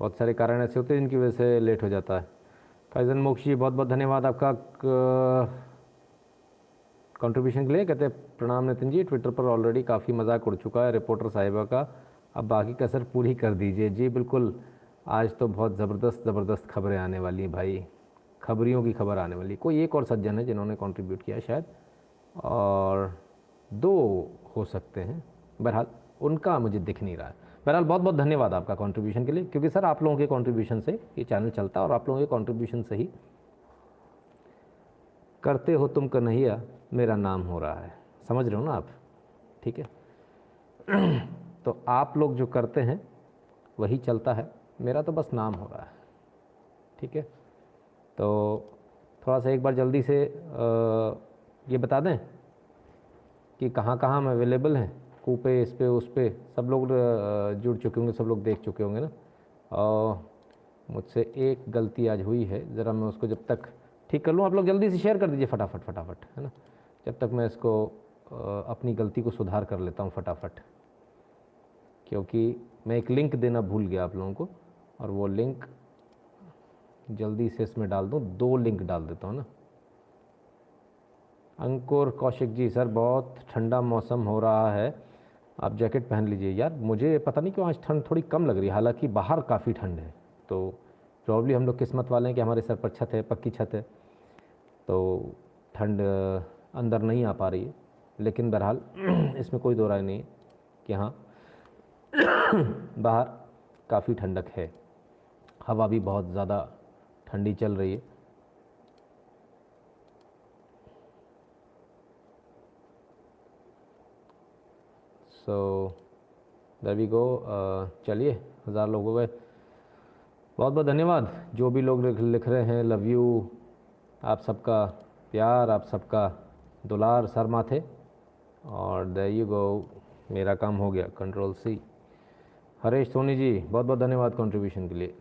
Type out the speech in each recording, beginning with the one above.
बहुत सारे कारण ऐसे होते हैं जिनकी वजह से लेट हो जाता है। फैज़न मोक्ष जी बहुत बहुत धन्यवाद आपका कंट्रीब्यूशन के लिए। कहते हैं प्रणाम नितिन जी, ट्विटर पर ऑलरेडी काफ़ी मजाक उड़ चुका है रिपोर्टर साहिबा का, अब बाकी कसर पूरी कर दीजिए। जी बिल्कुल, आज तो बहुत ज़बरदस्त खबरें आने वाली हैं भाई, खबरियों की खबर आने वाली। कोई एक और सज्जन है जिन्होंने कंट्रीब्यूट किया शायद, और 2 हो सकते हैं, बहरहाल उनका मुझे दिख नहीं रहा है। बहरहाल बहुत बहुत धन्यवाद आपका कंट्रीब्यूशन के लिए, क्योंकि सर आप लोगों के कंट्रीब्यूशन से ये चैनल चलता है और आप लोगों के कंट्रीब्यूशन से ही करते हो तुम कन्हैया मेरा नाम हो रहा है। समझ रहे हो ना आप? ठीक है। तो आप लोग जो करते हैं वही चलता है, मेरा तो बस नाम हो रहा है। ठीक है, तो थोड़ा सा एक बार जल्दी से ये बता दें कि कहाँ कहाँ हम अवेलेबल हैं। कूपे, इस पे उस पे सब लोग जुड़ चुके होंगे, सब लोग देख चुके होंगे ना। और मुझसे एक गलती आज हुई है, ज़रा मैं उसको जब तक ठीक कर लूँ, आप लोग जल्दी से शेयर कर दीजिए फटाफट है ना, जब तक मैं इसको अपनी गलती को सुधार कर लेता हूँ फटाफट, क्योंकि मैं एक लिंक देना भूल गया आप लोगों को, और वो लिंक जल्दी से इसमें डाल दूँ। 2 लिंक डाल देता हूँ ना। अंकुर कौशिक जी, सर बहुत ठंडा मौसम हो रहा है, आप जैकेट पहन लीजिए। यार मुझे पता नहीं क्यों आज ठंड थोड़ी कम लग रही है, हालांकि बाहर काफ़ी ठंड है। तो प्रॉब्ली हम लोग किस्मत वाले हैं कि हमारे सर पर छत है, पक्की छत है, तो ठंड अंदर नहीं आ पा रही है। लेकिन बहरहाल इसमें कोई दो राय नहीं है कि हाँ बाहर काफ़ी ठंडक है, हवा भी बहुत ज़्यादा ठंडी चल रही है। So there we go. चलिए 1000 लोग हो गए, बहुत बहुत धन्यवाद जो भी लोग लिख रहे हैं। लव यू, आप सबका प्यार, आप सबका दुलार सर माथे। और देयर यू गो, मेरा काम हो गया, कंट्रोल C। हरेश सोनी जी बहुत बहुत धन्यवाद कंट्रीब्यूशन के लिए।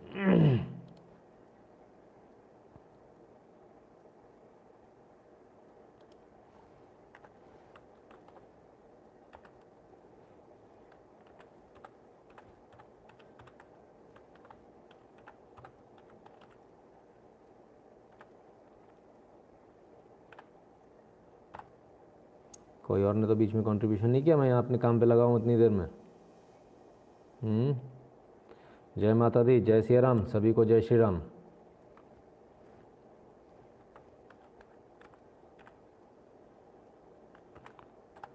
कोई और ने तो बीच में कंट्रीब्यूशन नहीं किया, मैं यहाँ अपने काम पे लगा हूँ इतनी देर में। जय माता दी, जय सिया राम, सभी को जय श्री राम।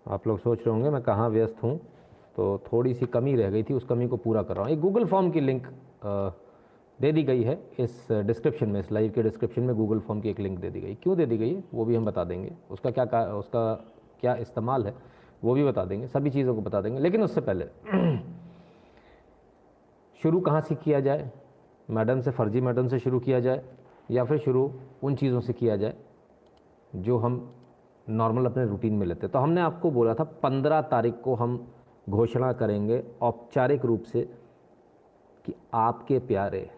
आप लोग सोच रहे होंगे मैं कहाँ व्यस्त हूँ, तो थोड़ी सी कमी रह गई थी, उस कमी को पूरा कर रहा हूँ। एक गूगल फॉर्म की लिंक दे दी गई है इस डिस्क्रिप्शन में, इस लाइव के डिस्क्रिप्शन में गूगल फॉर्म की एक लिंक दे दी गई। क्यों दे दी गई है वो भी हम बता देंगे, उसका क्या इस्तेमाल है वो भी बता देंगे, सभी चीज़ों को बता देंगे। लेकिन उससे पहले शुरू कहाँ से किया जाए, मैडम से, फर्जी मैडम से शुरू किया जाए, या फिर शुरू उन चीज़ों से किया जाए जो हम नॉर्मल अपने रूटीन में लेते। तो हमने आपको बोला था 15 तारीख को हम घोषणा करेंगे औपचारिक रूप से कि आपके प्यारे,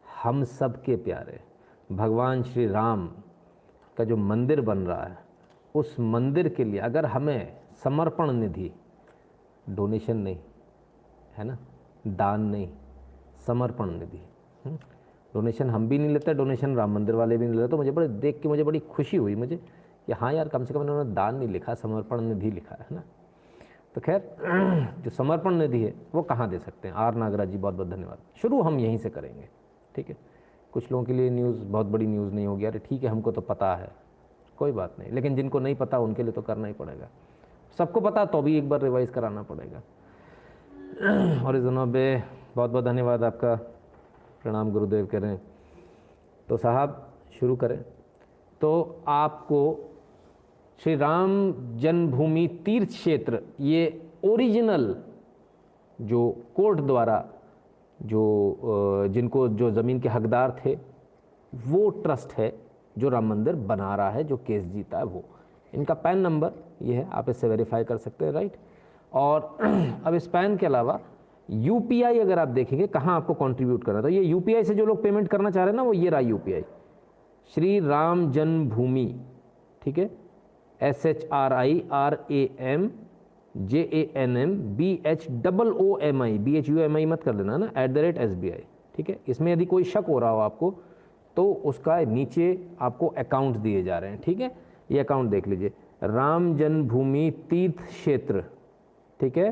हम सब के प्यारे भगवान श्री राम का जो मंदिर बन रहा है, उस मंदिर के लिए अगर हमें समर्पण निधि, डोनेशन नहीं है ना, दान नहीं, समर्पण निधि, डोनेशन हम भी नहीं लेते, डोनेशन राम मंदिर वाले भी नहीं लेते। तो मुझे बड़े देख के मुझे बड़ी खुशी हुई मुझे कि हाँ यार, कम से कम इन्होंने दान नहीं लिखा, समर्पण निधि लिखा है ना। तो खैर जो समर्पण निधि है वो कहाँ दे सकते हैं? आर नागराज जी बहुत बहुत धन्यवाद। शुरू हम यहीं से करेंगे, ठीक है। कुछ लोगों के लिए न्यूज़ बहुत बड़ी न्यूज़ नहीं होगी, अरे ठीक है हमको तो पता है, कोई बात नहीं, लेकिन जिनको नहीं पता उनके लिए तो करना ही पड़ेगा। सबको पता तो भी एक बार रिवाइज़ कराना पड़ेगा। और इस जनाब बहुत बहुत धन्यवाद आपका, प्रणाम गुरुदेव करें। तो साहब शुरू करें। तो आपको श्री राम जन्मभूमि तीर्थ क्षेत्र, ये ओरिजिनल जो कोर्ट द्वारा जो जिनको जो ज़मीन के हकदार थे, वो ट्रस्ट है जो राम मंदिर बना रहा है, जो केस जीता है वो। इनका पैन नंबर ये है, आप इससे वेरीफाई कर सकते हैं, राइट। और अब इस पैन के अलावा यूपीआई अगर आप देखेंगे कहाँ आपको कंट्रीब्यूट करना, तो ये यूपीआई से जो लोग पेमेंट करना चाह रहे हैं ना, वो ये रहा यूपीआई, श्री राम जन्मभूमि, ठीक है, SHRIRAMJANMBHOOMI, BHUMI मत कर देना ना, @SBI, ठीक है। इसमें यदि कोई शक हो रहा हो आपको तो उसका नीचे आपको अकाउंट दिए जा रहे हैं, ठीक है। ये अकाउंट देख लीजिए, राम जन्मभूमि तीर्थ क्षेत्र, ठीक है।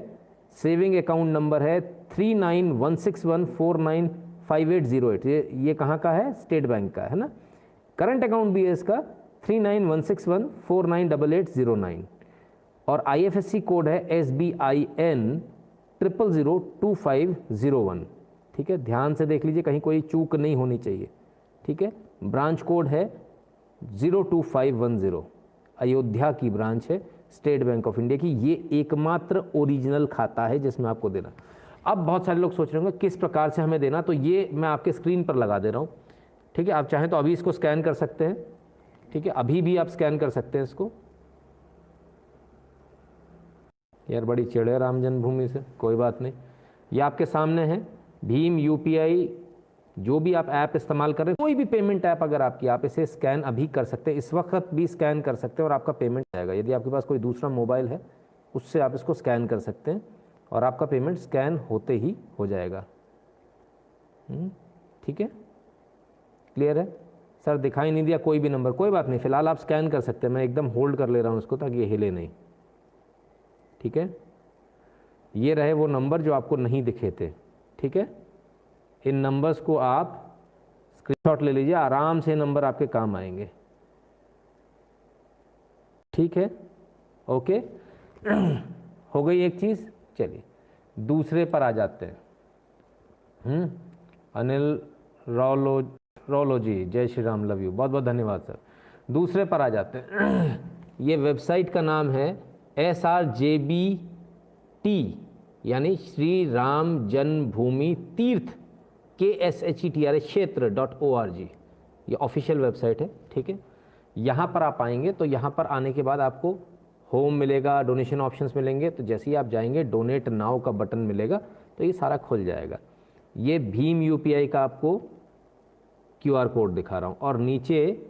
सेविंग अकाउंट नंबर है 3916149580 ये कहाँ का है? स्टेट बैंक का है ना। करंट अकाउंट भी है इसका 391614988809 और IFSC कोड है SBIN 0002501, ठीक है। ध्यान से देख लीजिए, कहीं कोई चूक नहीं होनी चाहिए, ठीक है। ब्रांच कोड है 02510, अयोध्या की ब्रांच है स्टेट बैंक ऑफ इंडिया की। ये एकमात्र ओरिजिनल खाता है जिसमें आपको देना। अब बहुत सारे लोग सोच रहे होंगे किस प्रकार से हमें देना, तो ये मैं आपके स्क्रीन पर लगा दे रहा हूँ, ठीक है। आप चाहें तो अभी इसको स्कैन कर सकते हैं, ठीक है। अभी भी आप स्कैन कर सकते हैं इसको। यार बड़ी चिड़ है राम जन्मभूमि से, कोई बात नहीं, ये आपके सामने है। भीम UPI जो भी आप ऐप इस्तेमाल कर रहे हैं, कोई भी पेमेंट ऐप अगर आपकी, आप इसे स्कैन अभी कर सकते हैं, इस वक्त भी स्कैन कर सकते हैं और आपका पेमेंट आएगा। यदि आपके पास कोई दूसरा मोबाइल है उससे आप इसको स्कैन कर सकते हैं और आपका पेमेंट स्कैन होते ही हो जाएगा, ठीक है। क्लियर है सर? दिखाई नहीं दिया कोई भी नंबर, कोई बात नहीं, फिलहाल आप स्कैन कर सकते हैं। मैं एकदम होल्ड कर ले रहा हूँ इसको ताकि ये हिले नहीं, ठीक है। ये रहे वो नंबर जो आपको नहीं दिखे थे, ठीक है। इन नंबर्स को आप स्क्रीनशॉट ले लीजिए, आराम से नंबर आपके काम आएंगे, ठीक है। ओके हो गई एक चीज़। चलिए दूसरे पर आ जाते हैं। अनिल रौलो जी, जय श्री राम, लव यू, बहुत बहुत धन्यवाद सर। दूसरे पर आ जाते हैं। ये वेबसाइट का नाम है SRJBT यानी श्री राम जन्मभूमि तीर्थ KSHETR क्षेत्र.org, ये ऑफिशियल वेबसाइट है, ठीक है। यहाँ पर आप आएंगे तो यहाँ पर आने के बाद आपको होम मिलेगा, डोनेशन ऑप्शंस मिलेंगे। तो जैसे ही आप जाएंगे डोनेट नाउ का बटन मिलेगा तो ये सारा खुल जाएगा। ये भीम UPI का आपको QR कोड दिखा रहा हूँ और नीचे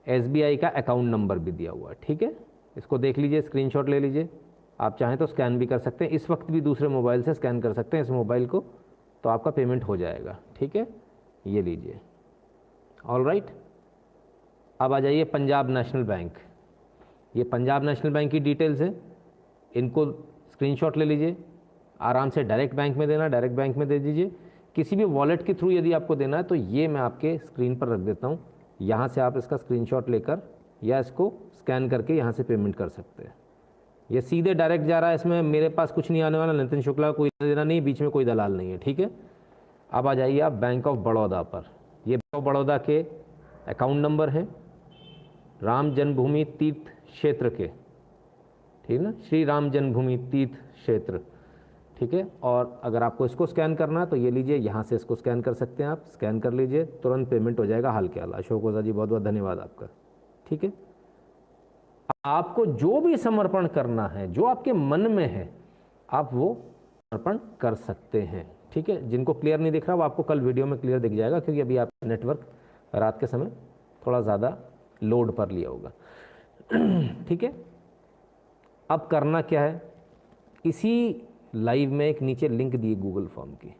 SBI का अकाउंट नंबर भी दिया हुआ है, ठीक है। इसको देख लीजिए, स्क्रीनशॉट ले लीजिए, आप चाहें तो स्कैन भी कर सकते हैं, इस वक्त भी दूसरे मोबाइल से स्कैन कर सकते हैं इस मोबाइल को, तो आपका पेमेंट हो जाएगा, ठीक है। ये लीजिए, ऑल राइट। अब आ जाइए पंजाब नेशनल बैंक। ये पंजाब नेशनल बैंक की डिटेल्स है, इनको स्क्रीनशॉट ले लीजिए। आराम से डायरेक्ट बैंक में देना, डायरेक्ट बैंक में दे दीजिए। किसी भी वॉलेट के थ्रू यदि आपको देना है तो ये मैं आपके स्क्रीन पर रख देता हूँ, यहाँ से आप इसका स्क्रीनशॉट लेकर या इसको स्कैन करके यहाँ से पेमेंट कर सकते हैं। ये सीधे डायरेक्ट जा रहा है, इसमें मेरे पास कुछ नहीं आने वाला, नितिन शुक्ला कोई देना नहीं, बीच में कोई दलाल नहीं है, ठीक है। अब आ जाइए आप बैंक ऑफ बड़ौदा पर। ये बैंक ऑफ बड़ौदा के अकाउंट नंबर हैं राम जन्मभूमि तीर्थ क्षेत्र के, ठीक है ना, श्री राम जन्मभूमि तीर्थ क्षेत्र, ठीक है। और अगर आपको इसको स्कैन करना है तो ये लीजिए, यहाँ से इसको स्कैन कर सकते हैं आप, स्कैन कर लीजिए, तुरंत पेमेंट हो जाएगा हाल के हाल। अशोक ओझा जी बहुत बहुत धन्यवाद आपका, ठीक है। आपको जो भी समर्पण करना है, जो आपके मन में है, आप वो समर्पण कर सकते हैं, ठीक है। जिनको क्लियर नहीं दिख रहा वो आपको कल वीडियो में क्लियर दिख जाएगा, क्योंकि अभी आप नेटवर्क रात के समय थोड़ा ज़्यादा लोड पर लिया होगा, ठीक है। अब करना क्या है, इसी लाइव में एक नीचे लिंक दिए गूगल फॉर्म की,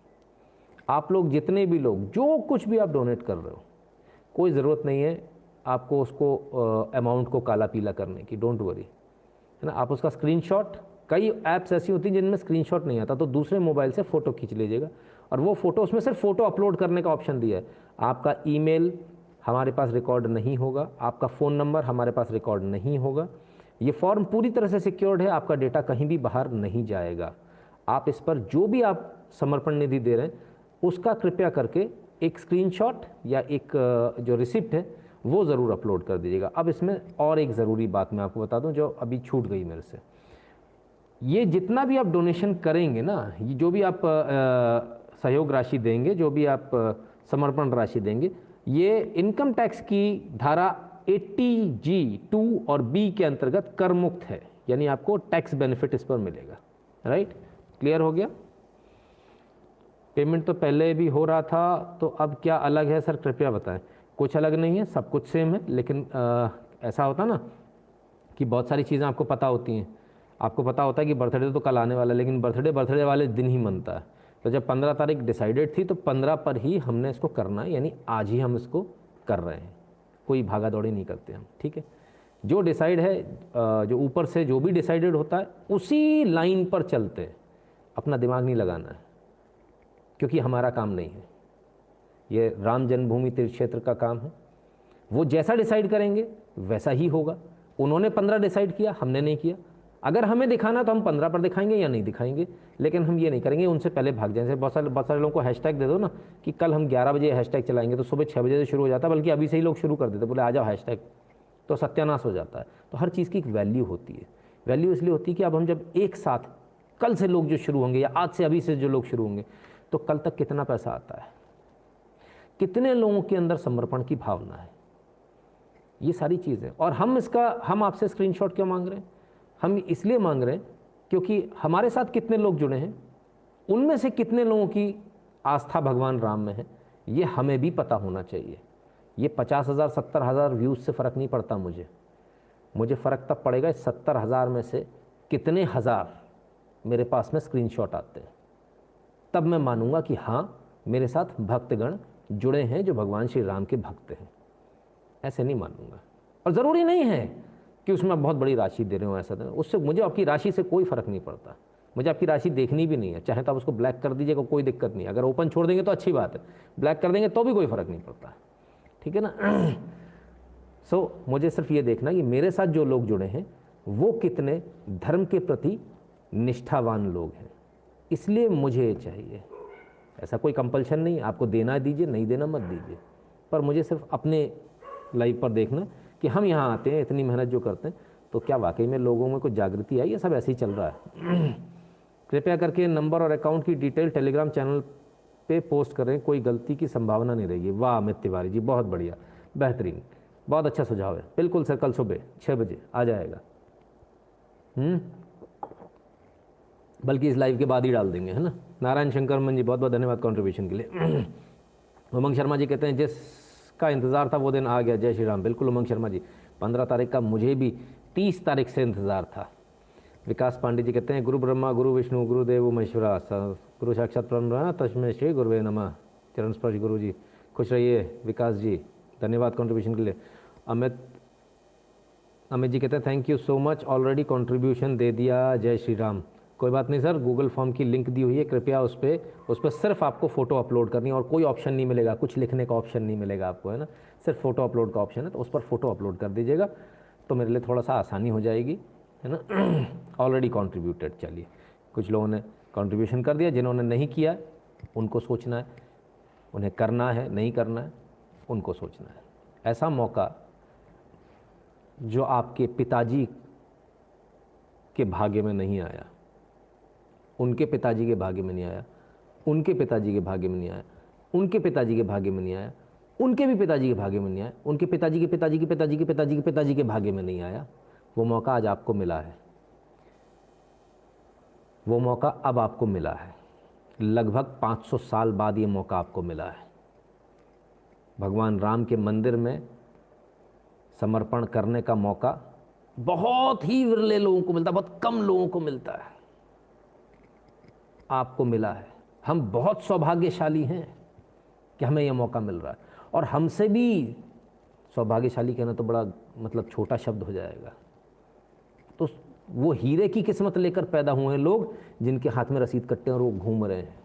आप लोग जितने भी लोग जो कुछ भी आप डोनेट कर रहे हो, कोई ज़रूरत नहीं है आपको उसको अमाउंट को काला पीला करने की, डोंट वरी, है ना। आप उसका स्क्रीनशॉट, कई ऐप्स ऐसी होती हैं जिनमें स्क्रीनशॉट नहीं आता, तो दूसरे मोबाइल से फ़ोटो खींच लीजिएगा और वो फ़ोटो, उसमें सिर्फ फ़ोटो अपलोड करने का ऑप्शन दिया है। आपका ईमेल हमारे पास रिकॉर्ड नहीं होगा, आपका फ़ोन नंबर हमारे पास रिकॉर्ड नहीं होगा। ये फॉर्म पूरी तरह से सिक्योर्ड है, आपका डेटा कहीं भी बाहर नहीं जाएगा। आप इस पर जो भी आप समर्पण निधि दे रहे हैं उसका कृपया करके एक स्क्रीनशॉट या एक जो रिसिप्ट है वो ज़रूर अपलोड कर दीजिएगा। अब इसमें और एक ज़रूरी बात मैं आपको बता दूं जो अभी छूट गई मेरे से, ये जितना भी आप डोनेशन करेंगे ना, ये जो भी आप सहयोग राशि देंगे, जो भी आप समर्पण राशि देंगे, ये इनकम टैक्स की धारा 80G(2) और B के अंतर्गत कर मुक्त है, यानी आपको टैक्स बेनिफिट इस पर मिलेगा, राइट। क्लियर हो गया। पेमेंट तो पहले भी हो रहा था, तो अब क्या अलग है सर, कृपया बताएं। कुछ अलग नहीं है, सब कुछ सेम है, लेकिन ऐसा होता ना कि बहुत सारी चीज़ें आपको पता होती हैं। आपको पता होता है कि बर्थडे तो कल आने वाला है, लेकिन बर्थडे वाले दिन ही मनता है, तो जब 15 तारीख डिसाइडेड थी तो 15 पर ही हमने इसको करना है, यानी आज ही हम इसको कर रहे हैं, कोई भागा दौड़ी नहीं करते हम, ठीक है। जो डिसाइड है, जो ऊपर से जो भी डिसाइडेड होता है उसी लाइन पर चलते हैं, अपना दिमाग नहीं लगाना है, क्योंकि हमारा काम नहीं है, ये राम जन्मभूमि तीर्थ क्षेत्र का काम है। वो जैसा डिसाइड करेंगे वैसा ही होगा। उन्होंने 15 डिसाइड किया, हमने नहीं किया। अगर हमें दिखाना तो हम 15 पर दिखाएंगे या नहीं दिखाएंगे, लेकिन हम ये नहीं करेंगे उनसे पहले भाग जाएंगे। बहुत सारे लोगों को हैशटैग दे दो ना कि कल हम 11 बजे हैशटैग चलाएंगे, तो सुबह 6 बजे से शुरू हो जाता है, बल्कि अभी से ही लोग शुरू कर देते, बोले आ जाओ हैशटैग, तो सत्यानाश हो जाता है। तो हर चीज़ की एक वैल्यू होती है। वैल्यू इसलिए होती है कि अब हम जब एक साथ कल से लोग जो शुरू होंगे या आज से अभी से जो लोग शुरू होंगे, तो कल तक कितना पैसा आता है, कितने लोगों के अंदर समर्पण की भावना है, ये सारी चीज़ें। और हम आपसे स्क्रीनशॉट क्यों मांग रहे हैं? हम इसलिए मांग रहे हैं क्योंकि हमारे साथ कितने लोग जुड़े हैं, उनमें से कितने लोगों की आस्था भगवान राम में है, ये हमें भी पता होना चाहिए। ये 50,000 70,000 व्यूज़ से फ़र्क नहीं पड़ता मुझे फ़र्क तब पड़ेगा 70,000 में से कितने हज़ार मेरे पास में स्क्रीनशॉट आते हैं, तब मैं मानूंगा कि हाँ मेरे साथ भक्तगण जुड़े हैं जो भगवान श्री राम के भक्त हैं। ऐसे नहीं मानूंगा। और ज़रूरी नहीं है कि उसमें बहुत बड़ी राशि दे रहे हो, ऐसा उससे मुझे आपकी राशि से कोई फ़र्क नहीं पड़ता। मुझे आपकी राशि देखनी भी नहीं है, चाहे तो आप उसको ब्लैक कर दीजिएगा, कोई दिक्कत नहीं। अगर ओपन छोड़ देंगे तो अच्छी बात है, ब्लैक कर देंगे तो भी कोई फ़र्क नहीं पड़ता, ठीक है ना। मुझे सिर्फ ये देखना कि मेरे साथ जो लोग जुड़े हैं वो कितने धर्म के प्रति निष्ठावान लोग हैं, इसलिए मुझे चाहिए। ऐसा कोई कंपल्शन नहीं, आपको देना दीजिए, नहीं देना मत दीजिए, पर मुझे सिर्फ अपने लाइफ पर देखना कि हम यहाँ आते हैं, इतनी मेहनत जो करते हैं, तो क्या वाकई में लोगों में कुछ जागृति आई, ये सब ऐसे ही चल रहा है। कृपया करके नंबर और अकाउंट की डिटेल टेलीग्राम चैनल पे पोस्ट करें, कोई गलती की संभावना नहीं रहेगी। वाह अमित तिवारी जी, बहुत बढ़िया, बेहतरीन, बहुत अच्छा सुझाव है। बिल्कुल सर, कल सुबह 6 बजे आ जाएगा। बल्कि इस लाइव के बाद ही डाल देंगे, है ना। नारायण शंकर मन जी, बहुत बहुत धन्यवाद कंट्रीब्यूशन के लिए। उमंग शर्मा जी कहते हैं जिसका इंतज़ार था वो दिन आ गया, जय श्री राम। बिल्कुल उमंग शर्मा जी, 15 तारीख का मुझे भी 30 तारीख से इंतज़ार था। विकास पांडे जी कहते हैं गुरु ब्रह्मा गुरु विष्णु गुरुदेव महेश्वरा गुरु साक्षात ब्रह्म तस्मै श्री गुरुवे नमः। चरण स्पर्श गुरु जी, खुश रहिए। विकास जी धन्यवाद कंट्रीब्यूशन के लिए। अमित जी कहते हैं thank you so much, already contribution दे दिया, जय श्री राम। कोई बात नहीं सर, गूगल फॉर्म की लिंक दी हुई है, कृपया उस पर सिर्फ आपको फ़ोटो अपलोड करनी है और कोई ऑप्शन नहीं मिलेगा, कुछ लिखने का ऑप्शन नहीं मिलेगा आपको, है ना। सिर्फ फ़ोटो अपलोड का ऑप्शन है, तो उस पर फ़ोटो अपलोड कर दीजिएगा तो मेरे लिए थोड़ा सा आसानी हो जाएगी, है ना। ऑलरेडी कॉन्ट्रीब्यूटेड, चलिए कुछ लोगों ने कॉन्ट्रीब्यूशन कर दिया, जिन्होंने नहीं किया उनको सोचना है, उन्हें करना है नहीं करना है उनको सोचना है। ऐसा मौका जो आपके पिताजी के भाग्य में नहीं आया, उनके पिताजी के भाग्य में नहीं आया, उनके पिताजी के भाग्य में नहीं आया, उनके पिताजी के भाग्य में नहीं आया, उनके भी पिताजी के भाग्य में नहीं आया, उनके पिताजी के पिताजी के पिताजी के पिताजी के पिताजी के भाग्य में नहीं आया, वो मौका आज आपको मिला है। वो मौका अब आपको मिला है, लगभग 500 साल बाद ये मौका आपको मिला है। भगवान राम के मंदिर में समर्पण करने का मौका बहुत ही विरले लोगों को मिलता है, बहुत कम लोगों को मिलता है, आपको मिला है। हम बहुत सौभाग्यशाली हैं कि हमें यह मौका मिल रहा है। और हमसे भी सौभाग्यशाली कहना तो बड़ा मतलब छोटा शब्द हो जाएगा, तो वो हीरे की किस्मत लेकर पैदा हुए हैं लोग जिनके हाथ में रसीद कट्टे और वो घूम रहे हैं,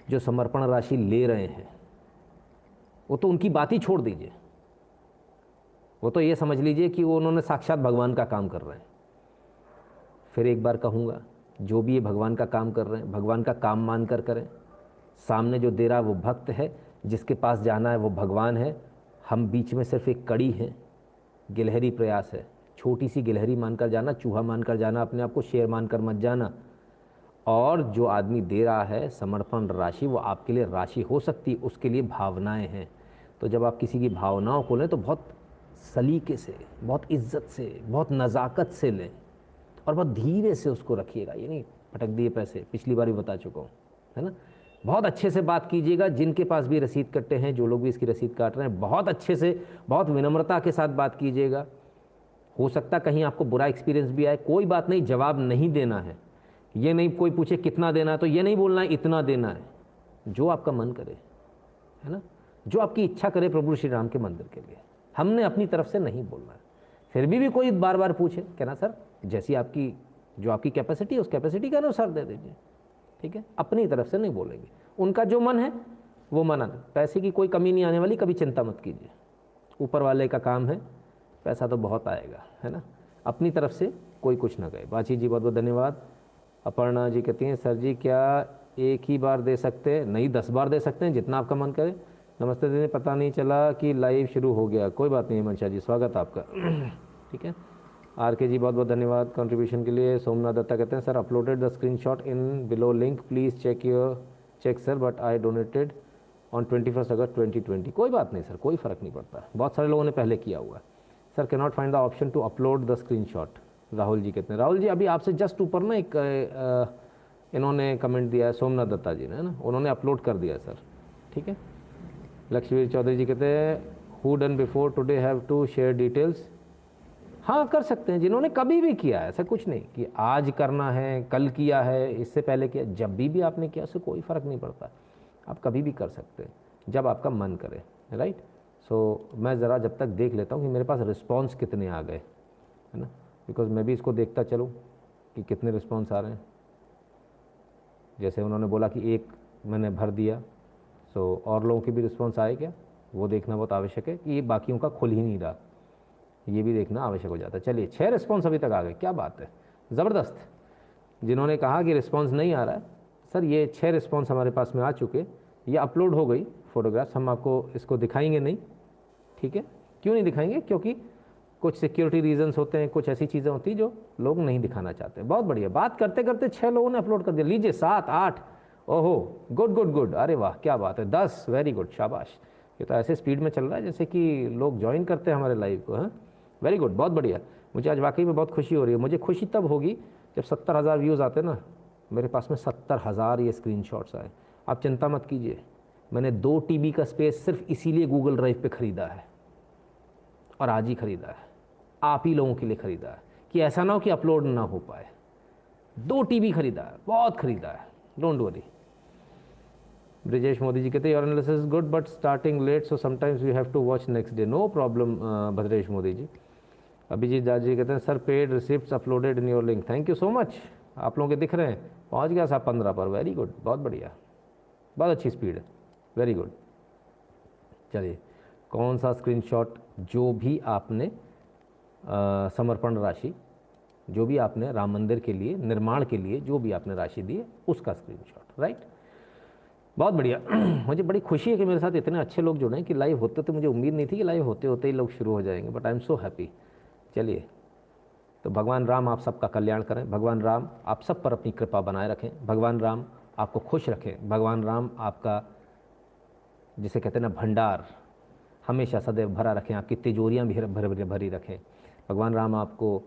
जो समर्पण राशि ले रहे हैं, वो तो उनकी बात ही छोड़ दीजिए, वो तो ये समझ लीजिए कि वो उन्होंने साक्षात भगवान का काम कर रहे हैं। फिर एक बार कहूँगा, जो भी ये भगवान का काम कर रहे हैं, भगवान का काम मान कर करें। सामने जो दे रहा है वो भक्त है, जिसके पास जाना है वो भगवान है, हम बीच में सिर्फ एक कड़ी हैं, गिलहरी प्रयास है। छोटी सी गिलहरी मानकर जाना, चूहा मानकर जाना, अपने आप को शेर मानकर मत जाना। और जो आदमी दे रहा है समर्पण राशि, वो आपके लिए राशि हो सकती है, उसके लिए भावनाएं हैं। तो जब आप किसी की भावनाओं को लें तो बहुत सलीके से, बहुत इज्जत से, बहुत नज़ाकत से लें और बहुत धीरे से उसको रखिएगा। ये नहीं पटक दिए पैसे, पिछली बार भी बता चुका हूँ, है ना। बहुत अच्छे से बात कीजिएगा, जिनके पास भी रसीद कट्टे हैं, जो लोग भी इसकी रसीद काट रहे हैं, बहुत अच्छे से, बहुत विनम्रता के साथ बात कीजिएगा। हो सकता कहीं आपको बुरा एक्सपीरियंस भी आए, कोई बात नहीं, जवाब नहीं देना है, ये नहीं कोई पूछे कितना देना है तो ये नहीं बोलना है इतना देना है, जो आपका मन करे, है ना, जो आपकी इच्छा करे प्रभु श्री राम के मंदिर के लिए, हमने अपनी तरफ से नहीं बोलना है। फिर भी कोई बार बार पूछे, कहना सर जैसी आपकी जो आपकी कैपेसिटी है उस कैपेसिटी के अनुसार दे दीजिए, ठीक है, अपनी तरफ से नहीं बोलेंगे, उनका जो मन है वो मना नहीं। पैसे की कोई कमी नहीं आने वाली, कभी चिंता मत कीजिए, ऊपर वाले का काम है, पैसा तो बहुत आएगा, है ना, अपनी तरफ से कोई कुछ ना कहे। बाची जी बहुत बहुत धन्यवाद। अपर्णा जी कहती हैं सर जी क्या एक ही बार दे सकते हैं? नहीं, 10 बार दे सकते हैं, जितना आपका मन करे। नमस्ते दीदी, पता नहीं चला कि लाइव शुरू हो गया। कोई बात नहीं मंशा जी, स्वागत आपका। ठीक है, आर के जी बहुत बहुत धन्यवाद कंट्रीब्यूशन के लिए। सोमनाथ दत्ता कहते हैं sir uploaded the screenshot in below link, please check sir, but I donated on 21 August 2020। कोई बात नहीं सर, कोई फ़र्क नहीं पड़ता, बहुत सारे लोगों ने पहले किया हुआ है। Sir can not find the option to upload the screenshot, Rahul ji कहते हैं। राहुल जी अभी आपसे जस्ट ऊपर ना एक इन्होंने कमेंट दिया है, सोमनाथ दत्ता जी ने, है ना, उन्होंने अपलोड कर दिया सर, ठीक है। लक्ष्मीवीर चौधरी जी कहते हैं who done before today have to share details. हाँ कर सकते हैं, जिन्होंने कभी भी किया है, ऐसा कुछ नहीं कि आज करना है, कल किया है, इससे पहले किया, जब भी आपने किया उससे कोई फ़र्क नहीं पड़ता, आप कभी भी कर सकते हैं जब आपका मन करे, राइट। सो मैं ज़रा जब तक देख लेता हूँ कि मेरे पास रिस्पॉन्स कितने आ गए, है ना, बिकॉज मैं भी इसको देखता चलूँ कि कितने रिस्पॉन्स आ रहे हैं। जैसे उन्होंने बोला कि एक मैंने भर दिया, सो और लोगों के भी रिस्पॉन्स आए क्या, वो देखना बहुत आवश्यक है कि ये बाकियों का खुल ही नहीं रहा, ये भी देखना आवश्यक हो जाता है। चलिए 6 रिस्पॉन्स अभी तक आ गए, क्या बात है, ज़बरदस्त। जिन्होंने कहा कि रिस्पॉन्स नहीं आ रहा है, सर ये 6 रिस्पॉन्स हमारे पास में आ चुके, ये अपलोड हो गई फ़ोटोग्राफ्स, हम आपको इसको दिखाएंगे नहीं, ठीक है। क्यों नहीं दिखाएंगे? क्योंकि कुछ सिक्योरिटी रीजंस होते हैं, कुछ ऐसी चीज़ें होती हैं जो लोग नहीं दिखाना चाहते। बहुत बढ़िया, बात करते करते 6 लोगों ने अपलोड कर दिया। लीजिए 7, 8, ओहो गुड गुड गुड, अरे वाह क्या बात है, 10, वेरी गुड, शाबाश। ये तो ऐसे स्पीड में चल रहा है जैसे कि लोग ज्वाइन करते हैं हमारे लाइव को, हैं, वेरी गुड, बहुत बढ़िया। मुझे आज वाकई में बहुत खुशी हो रही है। मुझे खुशी तब होगी जब 70,000 व्यूज़ आते ना, मेरे पास में 70,000 ये स्क्रीनशॉट्स आए। आप चिंता मत कीजिए, मैंने 2 TB का स्पेस सिर्फ इसीलिए गूगल ड्राइव पे ख़रीदा है, और आज ही ख़रीदा है, आप ही लोगों के लिए ख़रीदा है कि ऐसा ना हो कि अपलोड ना हो पाए। 2 TB ख़रीदा है, बहुत ख़रीदा है, डोंट वरी। ब्रिजेश मोदी जी कहते हैं your analysis is good but starting late so sometimes we have to watch next day. No problem Bhadresh Modi ji. Abhijit Das ji कहते हैं sir paid receipts uploaded in your link, thank you so much. आप लोगों के दिख रहे हैं, पहुंच गया साहब 15 पर, वेरी गुड, बहुत बढ़िया, बहुत अच्छी स्पीड है, वेरी गुड। चलिए कौन सा स्क्रीनशॉट, जो भी आपने समर्पण राशि, जो भी आपने राम मंदिर के लिए निर्माण के लिए जो भी आपने राशि दी है उसका स्क्रीनशॉट, राइट, बहुत बढ़िया। मुझे बड़ी खुशी है कि मेरे साथ इतने अच्छे लोग जुड़े हैं कि लाइव होते तो मुझे उम्मीद नहीं थी कि लाइव होते होते ही लोग शुरू हो जाएंगे, but I am so happy. चलिए, तो भगवान राम आप सबका कल्याण करें, भगवान राम आप सब पर अपनी कृपा बनाए रखें, भगवान राम आपको खुश रखें, भगवान राम आपका जिसे कहते हैं ना भंडार हमेशा सदैव भरा रखें, आपकी तिजोरियाँ भी भरी रखें, भगवान राम आपको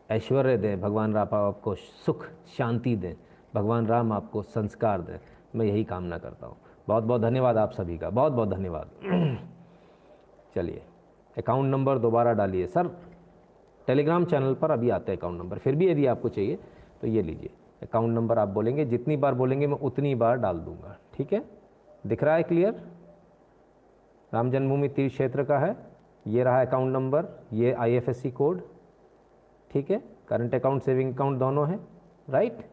ऐश्वर्य दें, भगवान राम आपको सुख शांति दें, भगवान राम आपको संस्कार दें, मैं यही कामना करता हूँ। बहुत बहुत धन्यवाद आप सभी का, बहुत बहुत धन्यवाद। चलिए अकाउंट नंबर दोबारा डालिए सर, टेलीग्राम चैनल पर अभी आता है अकाउंट नंबर, फिर भी यदि आपको चाहिए तो ये लीजिए अकाउंट नंबर, आप बोलेंगे, जितनी बार बोलेंगे मैं उतनी बार डाल दूंगा, ठीक है। दिख रहा है क्लियर? राम जन्मभूमि तीर्थ क्षेत्र का है, ये रहा अकाउंट नंबर, ये IFSC कोड, ठीक है, करंट अकाउंट सेविंग अकाउंट दोनों है, राइट।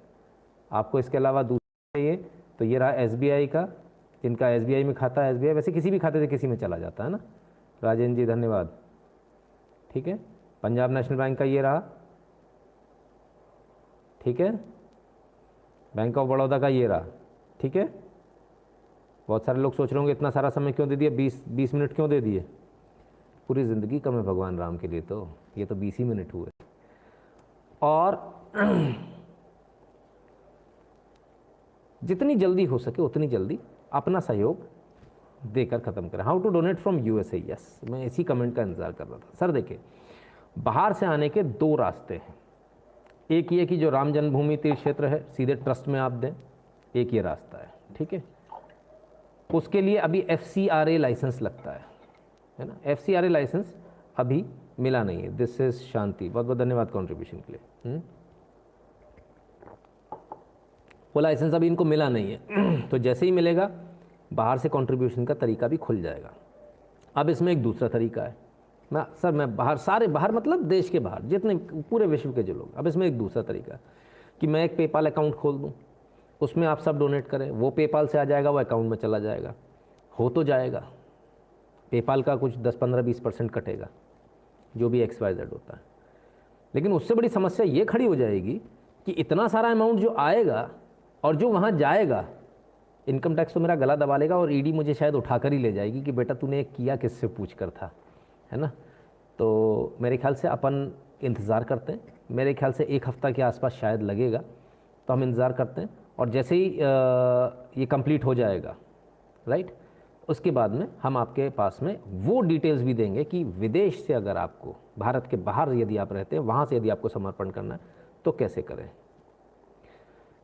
आपको इसके अलावा दूसरा चाहिए तो ये रहा SBI का, जिनका SBI में खाता है, SBI वैसे किसी भी खाते से किसी में चला जाता है ना, राजेंद्र जी धन्यवाद, ठीक है। पंजाब नेशनल बैंक का ये रहा, ठीक है, बैंक ऑफ बड़ौदा का ये रहा, ठीक है। बहुत सारे लोग सोच रहे होंगे इतना सारा समय क्यों दे दिया, 20 मिनट क्यों दे दिए, पूरी ज़िंदगी कम है भगवान राम के लिए, तो ये तो 20 ही मिनट हुए। और जितनी जल्दी हो सके उतनी जल्दी अपना सहयोग देकर ख़त्म करें। How to donate from USA, yes, मैं इसी कमेंट का इंतज़ार कर रहा था। सर देखिए, बाहर से आने के 2 रास्ते हैं, एक ये कि जो राम जन्मभूमि तीर्थ क्षेत्र है सीधे ट्रस्ट में आप दें, एक ये रास्ता है, ठीक है। उसके लिए अभी FCRA लाइसेंस लगता है ना, FCRA लाइसेंस अभी मिला नहीं है। दिस इज शांति, बहुत बहुत धन्यवाद कंट्रीब्यूशन के लिए। वो लाइसेंस अभी इनको मिला नहीं है तो जैसे ही मिलेगा बाहर से कंट्रीब्यूशन का तरीका भी खुल जाएगा। अब इसमें एक दूसरा तरीका है, मैं बाहर, सारे बाहर मतलब देश के बाहर जितने पूरे विश्व के जो लोग, अब इसमें एक दूसरा तरीका है कि मैं एक पेपाल अकाउंट खोल दूँ, उसमें आप सब डोनेट करें, वो पेपाल से आ जाएगा, वो अकाउंट में चला जाएगा, हो तो जाएगा। पेपाल का कुछ 10-15-20% कटेगा, जो भी XYZ होता है। लेकिन उससे बड़ी समस्या ये खड़ी हो जाएगी कि इतना सारा अमाउंट जो आएगा और जो वहाँ जाएगा, इनकम टैक्स तो मेरा गला दबा लेगा और ईडी मुझे शायद उठाकर ही ले जाएगी कि बेटा तूने ये किया किससे पूछ कर था, है ना। तो मेरे ख्याल से अपन इंतज़ार करते हैं, मेरे ख्याल से 1 हफ़्ता के आसपास शायद लगेगा, तो हम इंतज़ार करते हैं। और जैसे ही ये कंप्लीट हो जाएगा, राइट, उसके बाद में हम आपके पास में वो डिटेल्स भी देंगे कि विदेश से अगर आपको, भारत के बाहर यदि आप रहते हैं, वहाँ से यदि आपको समर्पण करना है तो कैसे करें।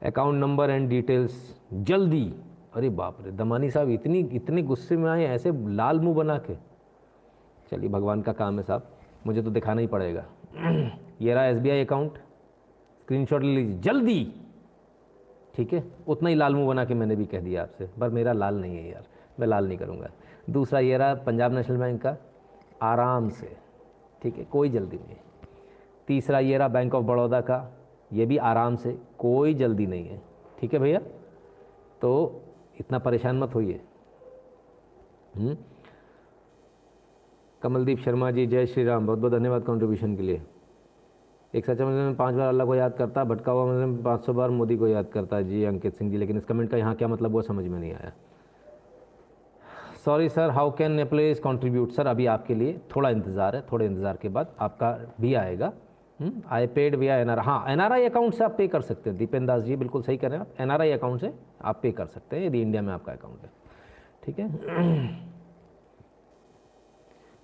अकाउंट नंबर एंड डिटेल्स जल्दी। अरे बाप रे, दमानी साहब इतने गुस्से में आए, ऐसे लाल मुंह बना के। चलिए भगवान का काम है साहब, मुझे तो दिखाना ही पड़ेगा ये रहा SBI अकाउंट, स्क्रीनशॉट ले लीजिए जल्दी, ठीक है। उतना ही लाल मुंह बना के मैंने भी कह दिया आपसे, पर मेरा लाल नहीं है यार, मैं लाल नहीं करूँगा। दूसरा ये रहा पंजाब नेशनल बैंक का, आराम से, ठीक है, कोई जल्दी नहीं है। तीसरा ये रहा बैंक ऑफ बड़ौदा का, ये भी आराम से, कोई जल्दी नहीं है, ठीक है भैया, तो इतना परेशान मत होइए। कमलदीप शर्मा जी, जय श्री राम, बहुत बहुत धन्यवाद कंट्रीब्यूशन के लिए। एक सच्चा मुस्लिम 5 बार अल्लाह को याद करता, भटका हुआ मुस्लिम 500 बार मोदी को याद करता। जी अंकित सिंह जी, लेकिन इस कमेंट का यहाँ क्या मतलब वो समझ में नहीं आया। Sorry sir, how can please contribute. Sir अभी आपके लिए थोड़ा इंतज़ार है, थोड़े इंतज़ार के बाद आपका भी आएगा। आई पेड विया NRI, हाँ NRI अकाउंट से आप पे कर सकते हैं। दीपेंद्र दास जी बिल्कुल सही कर रहे हैं आप, NRI अकाउंट से आप पे कर सकते हैं यदि इंडिया में आपका अकाउंट है, ठीक है।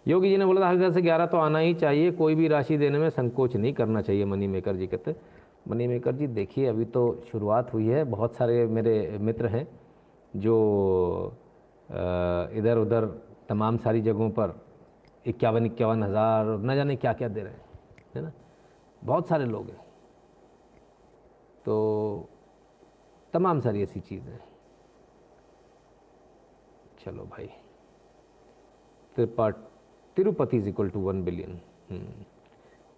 योगी जी ने बोला था 10 से 11 तो आना ही चाहिए, कोई भी राशि देने में संकोच नहीं करना चाहिए, मनी मेकर जी कहते। मनी मेकर जी देखिए, अभी तो शुरुआत हुई है, बहुत सारे मेरे मित्र हैं जो इधर उधर तमाम सारी जगहों पर 51 हज़ार न जाने क्या क्या दे रहे हैं, है ना, बहुत सारे लोग हैं। तो तमाम सारी ऐसी चीज़ें। चलो भाई, Tirupati is equal to 1 billion.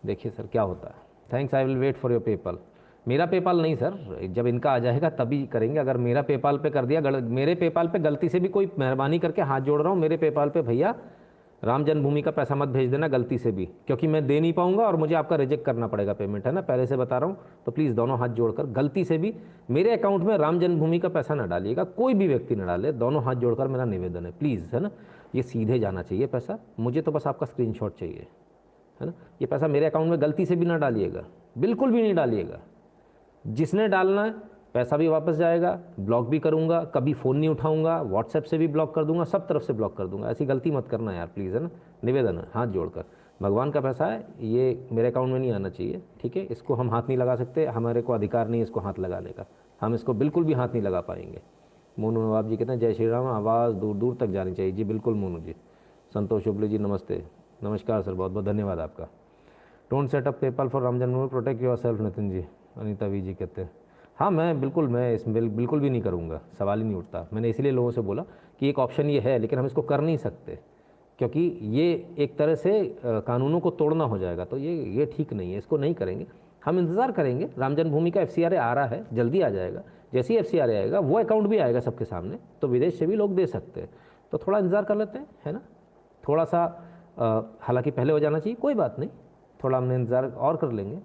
देखिए सर क्या होता है। Thanks, I will wait for your PayPal. मेरा पेपाल नहीं सर, जब इनका आ जाएगा तभी करेंगे। अगर मेरा पेपाल पे कर दिया, मेरे पेपाल पे गलती से भी कोई, मेहरबानी करके हाथ जोड़ रहा हूँ, मेरे पेपाल पे भैया राम जन्मभूमि का पैसा मत भेज देना गलती से भी, क्योंकि मैं दे नहीं पाऊंगा और मुझे आपका रिजेक्ट करना पड़ेगा पेमेंट, है ना, पहले से बता रहा हूँ। तो प्लीज़ दोनों हाथ जोड़कर गलती से भी मेरे अकाउंट में राम जन्मभूमि का पैसा ना डालिएगा, कोई भी व्यक्ति ना डाले, दोनों हाथ जोड़कर मेरा निवेदन है प्लीज़, है ना। ये सीधे जाना चाहिए पैसा, मुझे तो बस आपका स्क्रीनशॉट चाहिए, है ना। ये पैसा मेरे अकाउंट में गलती से भी ना डालिएगा, बिल्कुल भी नहीं डालिएगा। जिसने डालना है पैसा भी वापस जाएगा, ब्लॉक भी करूँगा, कभी फ़ोन नहीं उठाऊँगा, व्हाट्सएप से भी ब्लॉक कर दूँगा, सब तरफ से ब्लॉक कर दूँगा। ऐसी गलती मत करना यार प्लीज़, है ना, निवेदन है हाथ जोड़कर। भगवान का पैसा है, ये मेरे अकाउंट में नहीं आना चाहिए, ठीक है। इसको हम हाथ नहीं लगा सकते, हमारे को अधिकार नहीं है इसको हाथ लगाने का, हम इसको बिल्कुल भी हाथ नहीं लगा पाएंगे। मोनू नवाब जी कहते हैं जय श्री राम, आवाज़ दूर दूर तक जानी चाहिए। जी बिल्कुल मोनू जी। संतोष शुक्ल जी नमस्ते, नमस्कार सर, बहुत बहुत धन्यवाद आपका। Don't set up PayPal for Ram Janmabhoomi, protect योर सेल्फ नितिन जी। अनीता वी जी कहते हैं हाँ, मैं इसमें बिल्कुल भी नहीं करूँगा, सवाल ही नहीं उठता। मैंने इसीलिए लोगों से बोला कि एक ऑप्शन ये है, लेकिन हम इसको कर नहीं सकते, क्योंकि ये एक तरह से कानूनों को तोड़ना हो जाएगा, तो ये ठीक नहीं है, इसको नहीं करेंगे। हम इंतज़ार करेंगे, राम जन्मभूमि का FCRA आ रहा है, जल्दी आ जाएगा। जैसे ही FCRA आएगा वो अकाउंट भी आएगा सबके सामने, तो विदेश से भी लोग दे सकते हैं। तो थोड़ा इंतज़ार कर लेते हैं, है ना, थोड़ा सा, हालांकि पहले हो जाना चाहिए, कोई बात नहीं, थोड़ा हमने इंतज़ार और कर लेंगे।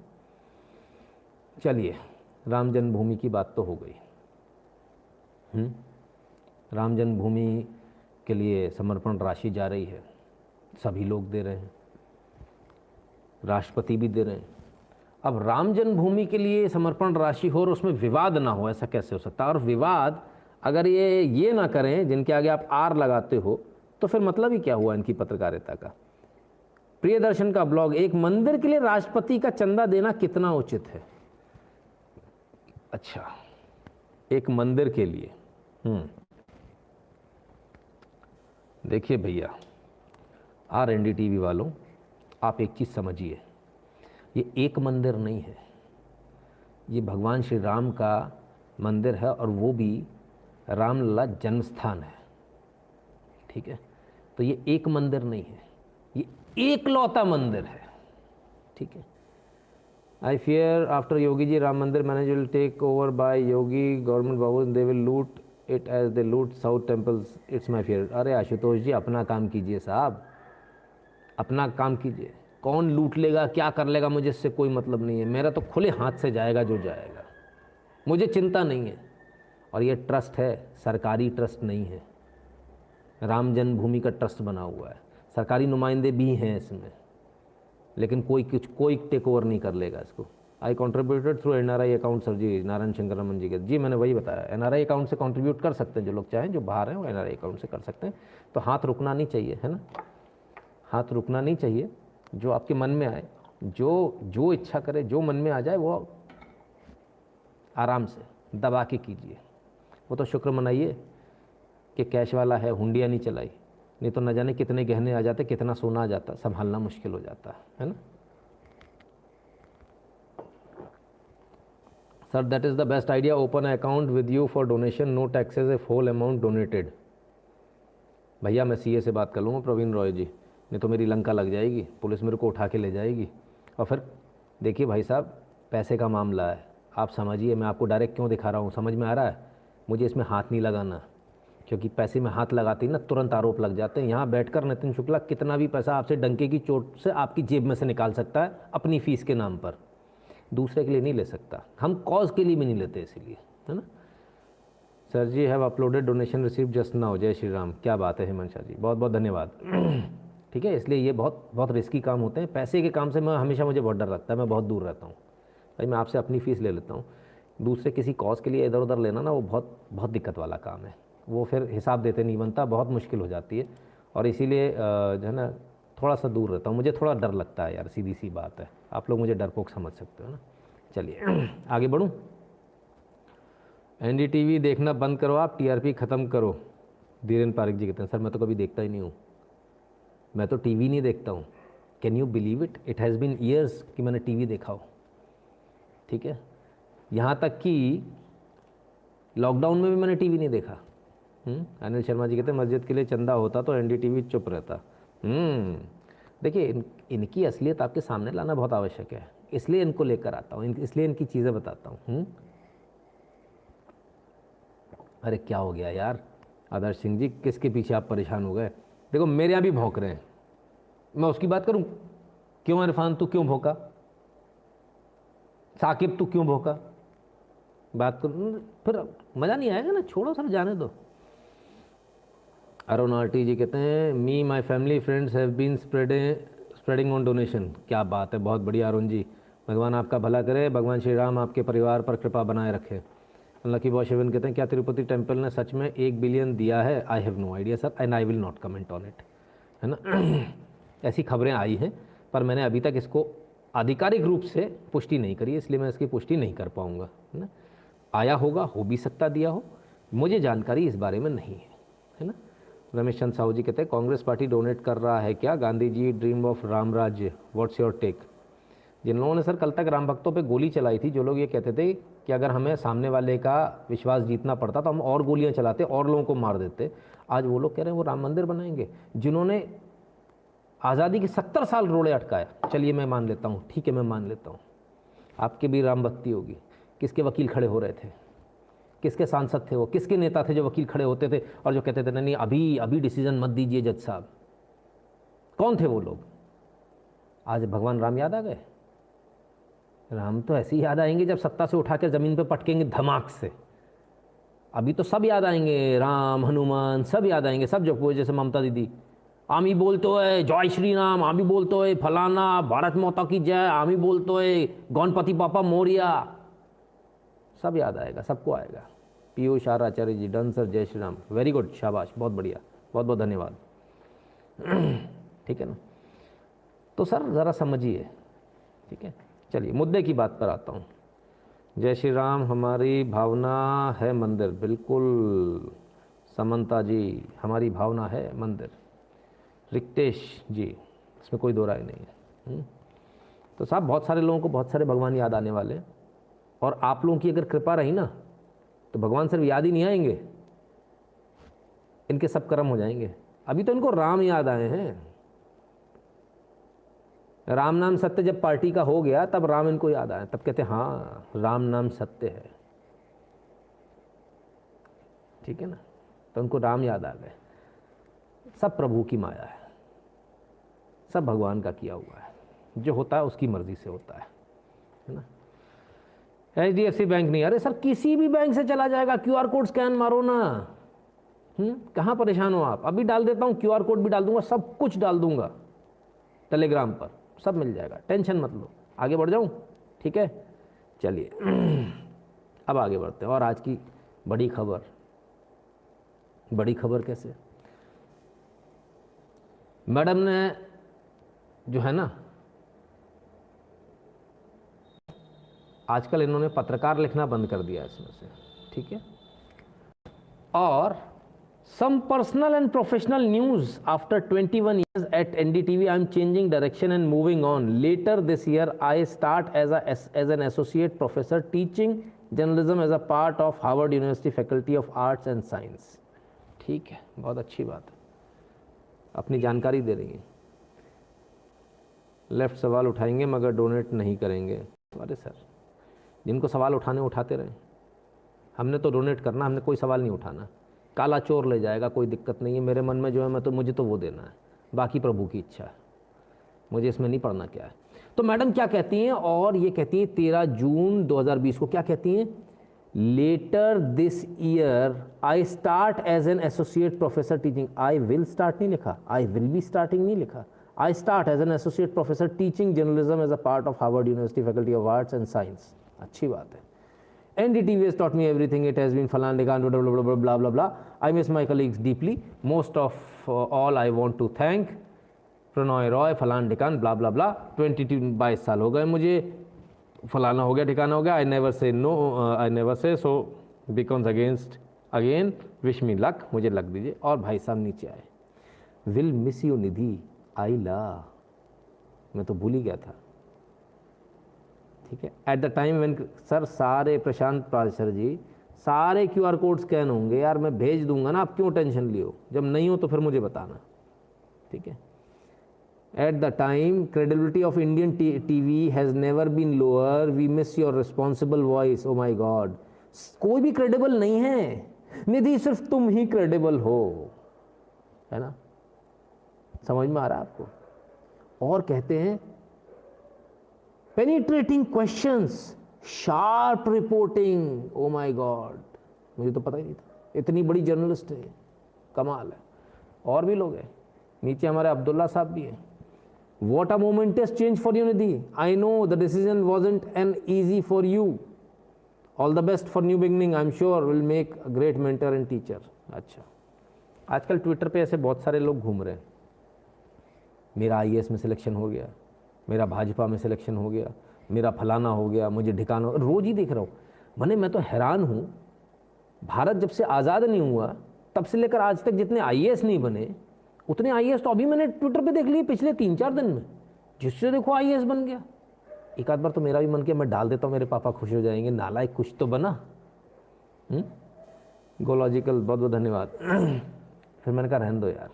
चलिए, राम जन्मभूमि की बात तो हो गई। राम जन्मभूमि के लिए समर्पण राशि जा रही है, सभी लोग दे रहे हैं, राष्ट्रपति भी दे रहे हैं। अब राम जन्मभूमि के लिए समर्पण राशि हो और उसमें विवाद ना हो, ऐसा कैसे हो सकता है। और विवाद अगर ये ना करें जिनके आगे आप आर लगाते हो, तो फिर मतलब ही क्या हुआ इनकी पत्रकारिता का। प्रियदर्शन का ब्लॉग, एक मंदिर के लिए राष्ट्रपति का चंदा देना कितना उचित है। अच्छा, एक मंदिर के लिए, देखिए भैया, RND TV वालों, आप एक चीज़ समझिए, ये एक मंदिर नहीं है, ये भगवान श्री राम का मंदिर है और वो भी रामलला जन्म स्थान है, ठीक है। तो ये एक मंदिर नहीं है, ये एकलौता मंदिर है, ठीक है। I fear after Yogi ji Ram Mandir manage will take over by Yogi government babu, they will loot it as they loot south temples, it's my fear. अरे आशुतोष जी अपना काम कीजिए साहब, अपना काम कीजिए। कौन लूट लेगा क्या कर लेगा मुझे इससे कोई मतलब नहीं है, मेरा तो खुले हाथ से जाएगा जो जाएगा, मुझे चिंता नहीं है। और ये ट्रस्ट है, सरकारी ट्रस्ट नहीं है, राम जन्मभूमि का ट्रस्ट बना हुआ है, सरकारी नुमाइंदे भी हैं इसमें, लेकिन कोई टेक ओवर नहीं कर लेगा इसको। I contributed through NRI account sir ji, Narayan Shankar Raman ji के। जी मैंने वही बताया, NRI अकाउंट से कंट्रीब्यूट कर सकते हैं जो लोग चाहें, जो बाहर हैं वो NRI अकाउंट से कर सकते हैं। तो हाथ रुकना नहीं चाहिए, है ना, हाथ रुकना नहीं चाहिए। जो आपके मन में आए, जो इच्छा करे, जो मन में आ जाए वो आराम से दबा के कीजिए। वो तो शुक्र मनाइए कि कैश वाला है, हुंडिया नहीं चलाई, नहीं तो न जाने कितने गहने आ जाते, कितना सोना आ जाता, संभालना मुश्किल हो जाता है ना। Sir that is the best idea, open account with you for donation, no taxes if whole amount donated. भैया मैं CA से बात कर लूँगा प्रवीण रॉय जी, नहीं तो मेरी लंका लग जाएगी, पुलिस मेरे को उठा के ले जाएगी। और फिर देखिए भाई साहब, पैसे का मामला है, आप समझिए, मैं आपको डायरेक्ट क्यों दिखा रहा हूँ, समझ में आ रहा है। मुझे इसमें हाथ नहीं लगाना, क्योंकि पैसे में हाथ लगाते ही ना तुरंत आरोप लग जाते हैं। यहाँ बैठकर नितिन शुक्ला कितना भी पैसा आपसे डंके की चोट से आपकी जेब में से निकाल सकता है अपनी फ़ीस के नाम पर, दूसरे के लिए नहीं ले सकता। हम कॉज के लिए भी नहीं लेते इसीलिए, है ना। Sir ji have uploaded donation receive just now, Jai Shri Ram. क्या बात है हिमांशा जी, बहुत बहुत धन्यवाद। ठीक है, इसलिए ये बहुत रिस्की काम होते हैं। पैसे के काम से मैं हमेशा, मुझे बहुत डर लगता है, मैं बहुत दूर रहता हूँ भाई। मैं आपसे अपनी फ़ीस ले लेता हूँ, दूसरे किसी कॉज के लिए इधर उधर लेना ना, वो बहुत दिक्कत वाला काम है। वो फिर हिसाब देते नहीं बनता, बहुत मुश्किल हो जाती है। और इसीलिए जो है ना, थोड़ा सा दूर रहता हूँ, मुझे थोड़ा डर लगता है यार, सीधी सी बात है। आप लोग मुझे डरपोक समझ सकते हो ना। चलिए आगे बढ़ूँ। NDTV देखना बंद करो, आप TRP ख़त्म करो, धीरेन्द्र पारिक जी कहते हैं। सर मैं तो कभी देखता ही नहीं हूँ, मैं तो TV नहीं देखता हूँ। Can you believe it, it has been years कि मैंने TV देखा हो, ठीक है। यहाँ तक कि लॉकडाउन में भी मैंने TV नहीं देखा। अनिल शर्मा जी कहते हैं मस्जिद के लिए चंदा होता तो NDTV चुप रहता। देखिए इनकी असलियत आपके सामने लाना बहुत आवश्यक है, इसलिए इनको लेकर आता हूँ, इसलिए इनकी चीज़ें बताता हूँ। अरे क्या हो गया यार आदर्श सिंह जी, किसके पीछे आप परेशान हो गए। देखो मेरे यहाँ भी भौंक रहे हैं, मैं उसकी बात करूँ, क्यों इरफान तू क्यों भौंका, साकिब तू क्यों भौंका, बात करूँ फिर मज़ा नहीं आएगा ना, छोड़ो सर जाने दो। अरुण आरटी जी कहते हैं me my family friends have been spreading on donation. क्या बात है, बहुत बढ़िया अरुण जी, भगवान आपका भला करे, भगवान श्री राम आपके परिवार पर कृपा बनाए रखे। लकी बॉय शिवन कहते हैं क्या तिरुपति टेम्पल ने सच में 1 बिलियन दिया है। I have no idea sir and I will not comment on it, है ना। ऐसी खबरें आई हैं पर मैंने अभी तक इसको आधिकारिक रूप से पुष्टि नहीं करी, इसलिए मैं इसकी पुष्टि नहीं कर पाऊँगा, है ना। आया होगा, हो भी सकता दिया हो, मुझे जानकारी इस बारे में नहीं है ना। रमेश चंद साहू जी कहते हैं कांग्रेस पार्टी डोनेट कर रहा है क्या, गांधी जी ड्रीम ऑफ राम राज्य, व्हाट्स योर टेक। जिन लोगों ने सर कल तक राम भक्तों पे गोली चलाई थी, जो लोग ये कहते थे कि अगर हमें सामने वाले का विश्वास जीतना पड़ता तो हम और गोलियां चलाते और लोगों को मार देते, आज वो लोग कह रहे हैं वो राम मंदिर बनाएंगे। जिन्होंने आज़ादी के 70 साल रोड़े अटकाया, चलिए मैं मान लेता हूँ, ठीक है मैं मान लेता हूँ, आपके भी राम भक्ति होगी। किसके वकील खड़े हो रहे थे, किसके सांसद थे वो, किसके नेता थे जो वकील खड़े होते थे और जो कहते थे नहीं अभी डिसीजन मत दीजिए जज साहब, कौन थे वो लोग। आज भगवान राम याद आ गए। राम तो ऐसे ही याद आएंगे जब सत्ता से उठा के ज़मीन पे पटकेंगे धमाक से। अभी तो सब याद आएंगे, राम हनुमान सब याद आएंगे, सब जो जैसे ममता दीदी आमी बोलतो है जय श्री राम, आमी बोलतो है फलाना भारत माता की जय, आमी बोलतो है गणपति पापा मोरिया, सब याद आएगा, सबको आएगा। पीयूष आचार्य जी डन सर, जय श्री राम, वेरी गुड, शाबाश, बहुत बढ़िया, बहुत बहुत धन्यवाद। ठीक है ना, तो सर ज़रा समझिए, ठीक है। चलिए मुद्दे की बात पर आता हूँ। जय श्री राम हमारी भावना है मंदिर, बिल्कुल समंता जी हमारी भावना है मंदिर। रिक्तेश जी इसमें कोई दो राय नहीं है। तो साहब बहुत सारे लोगों को बहुत सारे भगवान याद आने वाले हैं, और आप लोगों की अगर कृपा रही ना तो भगवान सिर्फ याद ही नहीं आएंगे, इनके सब कर्म हो जाएंगे। अभी तो इनको राम याद आए हैं। राम नाम सत्य जब पार्टी का हो गया तब राम इनको याद आया, तब कहते हाँ राम नाम सत्य है, ठीक है ना। तो उनको राम याद आ गए। सब प्रभु की माया है, सब भगवान का किया हुआ है, जो होता है उसकी मर्जी से होता है ना। HDFC बैंक नहीं, अरे सर किसी भी बैंक से चला जाएगा, QR कोड स्कैन मारो ना। कहाँ परेशान हो आप? अभी डाल देता हूँ, QR कोड भी डाल दूंगा, सब कुछ डाल दूंगा टेलीग्राम पर, सब मिल जाएगा, टेंशन मत लो। आगे बढ़ जाऊँ? ठीक है, चलिए अब आगे बढ़ते हैं। और आज की बड़ी खबर, बड़ी खबर कैसे, मैडम ने जो है ना, आजकल इन्होंने पत्रकार लिखना बंद कर दिया इसमें से, ठीक है। और some personal and professional news after 21 years at NDTV, I am changing direction and moving on. Later this year I start as an associate professor teaching journalism as a part of Harvard University Faculty of Arts and Science. ठीक है, बहुत अच्छी बात है, अपनी जानकारी दे रही हैं। लेफ्ट सवाल उठाएंगे मगर डोनेट नहीं करेंगे। अरे सर, जिनको सवाल उठाने उठाते रहें, हमने तो डोनेट करना, हमने कोई सवाल नहीं उठाना। काला चोर ले जाएगा, कोई दिक्कत नहीं है, मेरे मन में जो है मुझे तो वो देना है, बाकी प्रभु की इच्छा है, मुझे इसमें नहीं पढ़ना क्या है। तो मैडम क्या कहती हैं, और ये कहती हैं 13 जून 2020 को, क्या कहती हैं, later this year I start as an associate professor teaching. I will start नहीं लिखा, आई विल बी स्टार्टिंग नहीं लिखा, I start as an associate professor teaching journalism as a part of Harvard University Faculty of Arts and Science. अच्छी बात है। NDTV has taught me everything. It has been falan dekan blah blah blah blah blah blah. I miss my colleagues deeply. Most of all I want to thank Pranoy Roy, falan dekan blah blah blah. 22 साल हो गए मुझे, फलाना हो गया, ठिकाना हो गया। I never say no, I never say so becomes against again. Wish me luck, मुझे लक दीजिए। और भाई साहब नीचे आए, Will miss you निधि, आइला, मैं तो भूल ही गया था, ठीक है। At the time when, sir सारे प्रशांत पालसर जी सारे QR कोड स्कैन होंगे यार, मैं भेज दूंगा ना, आप क्यों टेंशन लियो, जब नहीं हो तो फिर मुझे बताना, ठीक है। At the time credibility of Indian TV has never been lower, we miss your responsible voice. Oh my god, कोई भी क्रेडिबल नहीं है निधि, सिर्फ तुम ही क्रेडिबल हो, है ना। समझ में आ रहा है आपको। और कहते हैं penetrating questions, sharp reporting. Oh my God, मुझे तो पता ही नहीं था, इतनी बड़ी जर्नलिस्ट है, कमाल है। और भी लोग हैं नीचे, हमारे अब्दुल्ला साहब भी हैं। What a moments change for you Nidhi, I know the decision wasn't an easy for you, all the best for new beginning, I am sure will make a great mentor and teacher. अच्छा, आजकल Twitter पे ऐसे बहुत सारे लोग घूम रहे हैं, मेरा IAS में सिलेक्शन हो गया, मेरा भाजपा में सिलेक्शन हो गया, मेरा फलाना हो गया, मुझे ढिकाना, रोज ही देख रहा हूँ। मैं तो हैरान हूँ, भारत जब से आज़ाद नहीं हुआ तब से लेकर आज तक जितने IAS नहीं बने, उतने IAS तो अभी मैंने ट्विटर पे देख लिए पिछले 3-4 दिन में, जिससे देखो IAS बन गया। एक आध बार तो मेरा भी मन किया मैं डाल देता हूँ, मेरे पापा खुश हो जाएंगे, नालायक कुछ तो बना। गोलॉजिकल बहुत बहुत धन्यवाद। फिर मैंने कहा रहने दो यार,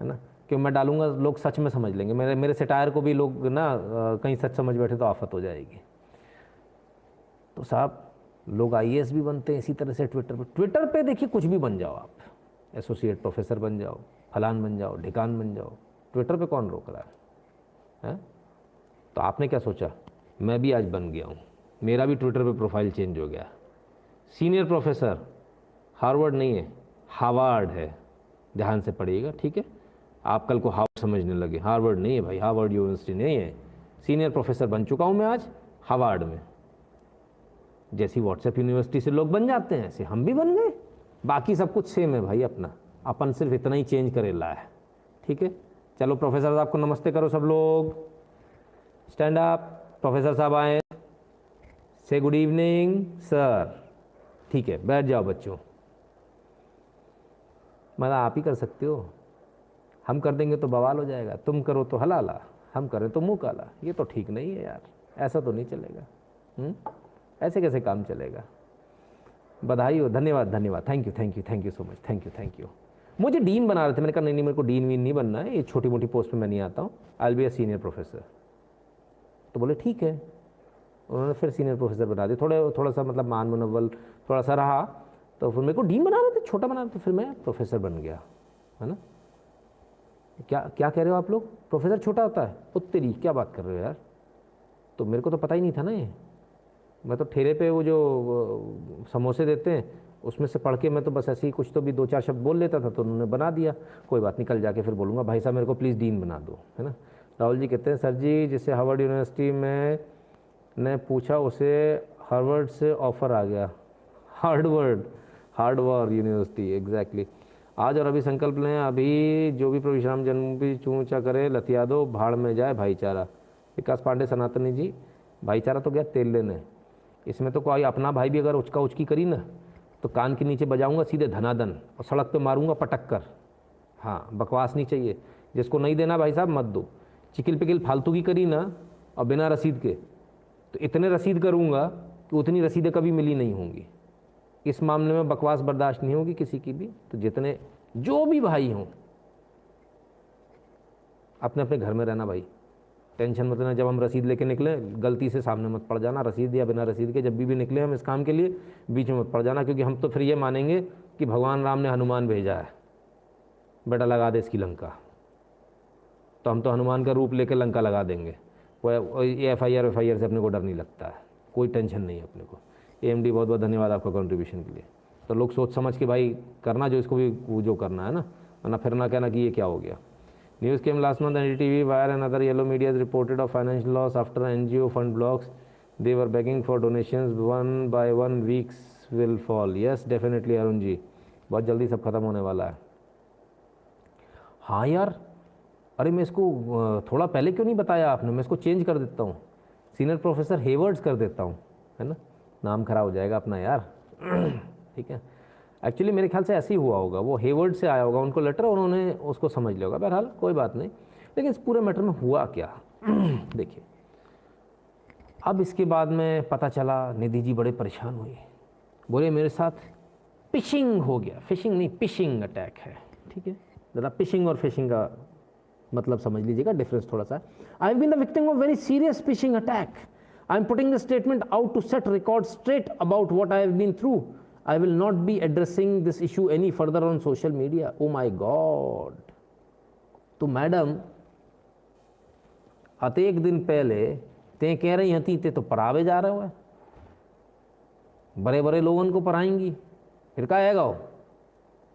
है ना, क्यों मैं डालूंगा लोग सच में समझ लेंगे, मेरे सेटायर को भी लोग ना कहीं सच समझ बैठे तो आफत हो जाएगी। तो साहब लोग IAS भी बनते हैं इसी तरह से ट्विटर पे देखिए, कुछ भी बन जाओ आप, एसोसिएट प्रोफेसर बन जाओ, फलान बन जाओ, ढिकान बन जाओ, ट्विटर पे कौन रोक रहा है? तो आपने क्या सोचा, मैं भी आज बन गया हूँ, मेरा भी ट्विटर पे प्रोफाइल चेंज हो गया, सीनियर प्रोफेसर, हार्वर्ड नहीं है हार्वर्ड है, ध्यान से पढ़िएगा, ठीक है। आप कल को हार्वर्ड समझने लगे, हार्वर्ड नहीं है भाई, हार्वर्ड यूनिवर्सिटी नहीं है। सीनियर प्रोफेसर बन चुका हूँ मैं आज हार्वर्ड में। जैसी व्हाट्सएप यूनिवर्सिटी से लोग बन जाते हैं ऐसे हम भी बन गए, बाकी सब कुछ सेम है भाई अपना, अपन सिर्फ इतना ही चेंज करे ला है, ठीक है। चलो प्रोफेसर साहब को नमस्ते करो सब लोग, स्टैंड अप, प्रोफेसर साहब आए, से गुड इवनिंग सर, ठीक है, बैठ जाओ बच्चों। मतलब आप ही कर सकते हो, हम कर देंगे तो बवाल हो जाएगा, तुम करो तो हलाला, हम करें तो मुंह काला, ये तो ठीक नहीं है यार, ऐसा तो नहीं चलेगा। ऐसे कैसे काम चलेगा? बधाई हो, धन्यवाद धन्यवाद, thank you thank you thank you so much, thank you thank you. मुझे डीन बना रहे थे, मैंने कहा नहीं नहीं मेरे को डीन वीन नहीं बनना है, ये छोटी मोटी पोस्ट पे मैं नहीं आता हूँ, आई will be a senior professor. तो बोले ठीक है, उन्होंने फिर सीनियर प्रोफेसर बना दिया। थोड़ा सा मतलब मान मनोबल थोड़ा सा रहा, तो फिर मेरे को डीन बना रहे थे, छोटा बना रहे थे, फिर मैं प्रोफेसर बन गया, है ना। क्या क्या कह रहे हो आप लोग, प्रोफेसर छोटा होता है? उत्तरी क्या बात कर रहे हो यार, तो मेरे को तो पता ही नहीं था ना ये। मैं तो ठेले पे वो जो समोसे देते हैं उसमें से पढ़ के मैं तो बस ऐसे ही कुछ तो भी 2-4 शब्द बोल लेता था, तो उन्होंने बना दिया। कोई बात नहीं, कल जाके फिर बोलूँगा भाई साहब मेरे को प्लीज़ डीन बना दो, है ना। राहुल जी कहते हैं सर जी जिसे हार्वर्ड यूनिवर्सिटी में ने पूछा उसे हार्वर्ड से ऑफ़र आ गया। Harvard university, exactly. आज और अभी संकल्प लें, अभी जो भी प्रभु जन्म भी चूचा करे लतिया दो, भाड़ में जाए भाईचारा। विकास पांडे सनातनी जी, भाईचारा तो गया तेल लेने, इसमें तो कोई अपना भाई भी अगर उचका उचकी करी ना तो कान के नीचे बजाऊंगा सीधे धनादन और सड़क पे मारूंगा पटक कर। हाँ, बकवास नहीं चाहिए, जिसको नहीं देना भाई साहब मत दो। चिकिल पिकिल फालतू की करी ना और बिना रसीद के, तो इतने रसीद करूंगा कि उतनी रसीदें कभी मिली नहीं होंगी। इस मामले में बकवास बर्दाश्त नहीं होगी किसी की भी। तो जितने जो भी भाई हों अपने अपने घर में रहना भाई, टेंशन मत लेना। जब हम रसीद लेके निकले गलती से सामने मत पड़ जाना, रसीद या बिना रसीद के जब भी निकले हम इस काम के लिए बीच में मत पड़ जाना, क्योंकि हम तो फिर ये मानेंगे कि भगवान राम ने हनुमान भेजा है, बेटा लगा दे इसकी लंका, तो हम तो हनुमान का रूप लेकर लंका लगा देंगे। कोई FIR से अपने को डर नहीं लगता है, कोई टेंशन नहीं है अपने को। AMD बहुत बहुत धन्यवाद आपका कंट्रीब्यूशन के लिए। तो लोग सोच समझ के भाई करना जो इसको भी वो जो करना है ना, वरना फिर ना कहना कि ये क्या हो गया। News came last month, NDTV, Wire and other yellow media reported of financial loss after NGO fund blocks. They were begging for donations. One by one weeks will fall. Yes, definitely Arun ji, बहुत जल्दी सब खत्म होने वाला है। हाँ यार, अरे मैं इसको थोड़ा पहले क्यों नहीं बताया आपने, मैं इसको चेंज कर देता हूँ, सीनियर प्रोफेसर हेवर्ड्स कर देता हूँ, है ना, नाम खराब हो जाएगा अपना यार। ठीक है, एक्चुअली मेरे ख्याल से ऐसे ही हुआ होगा, वो हेवर्ड से आया होगा उनको लेटर, उन्होंने उसको समझ लिया होगा। बहरहाल कोई बात नहीं, लेकिन इस पूरे मैटर में हुआ क्या देखिए। अब इसके बाद में पता चला निधि जी बड़े परेशान हुए, बोले मेरे साथ फिशिंग हो गया, फिशिंग नहीं पिशिंग अटैक है। ठीक है, ज़रा पिशिंग और फिशिंग का मतलब समझ लीजिएगा, डिफरेंस थोड़ा सा। I have been the victim of very serious phishing attack. I am putting the statement out to set record straight about what I have been through. I will not be addressing this issue any further on social media. Oh my God! तो madam आते एक दिन पहले ते कह रही हती ते तो परावे जा रहे हो, बड़े बड़े लोगों को पढ़ाएंगी, फिर क्या है गो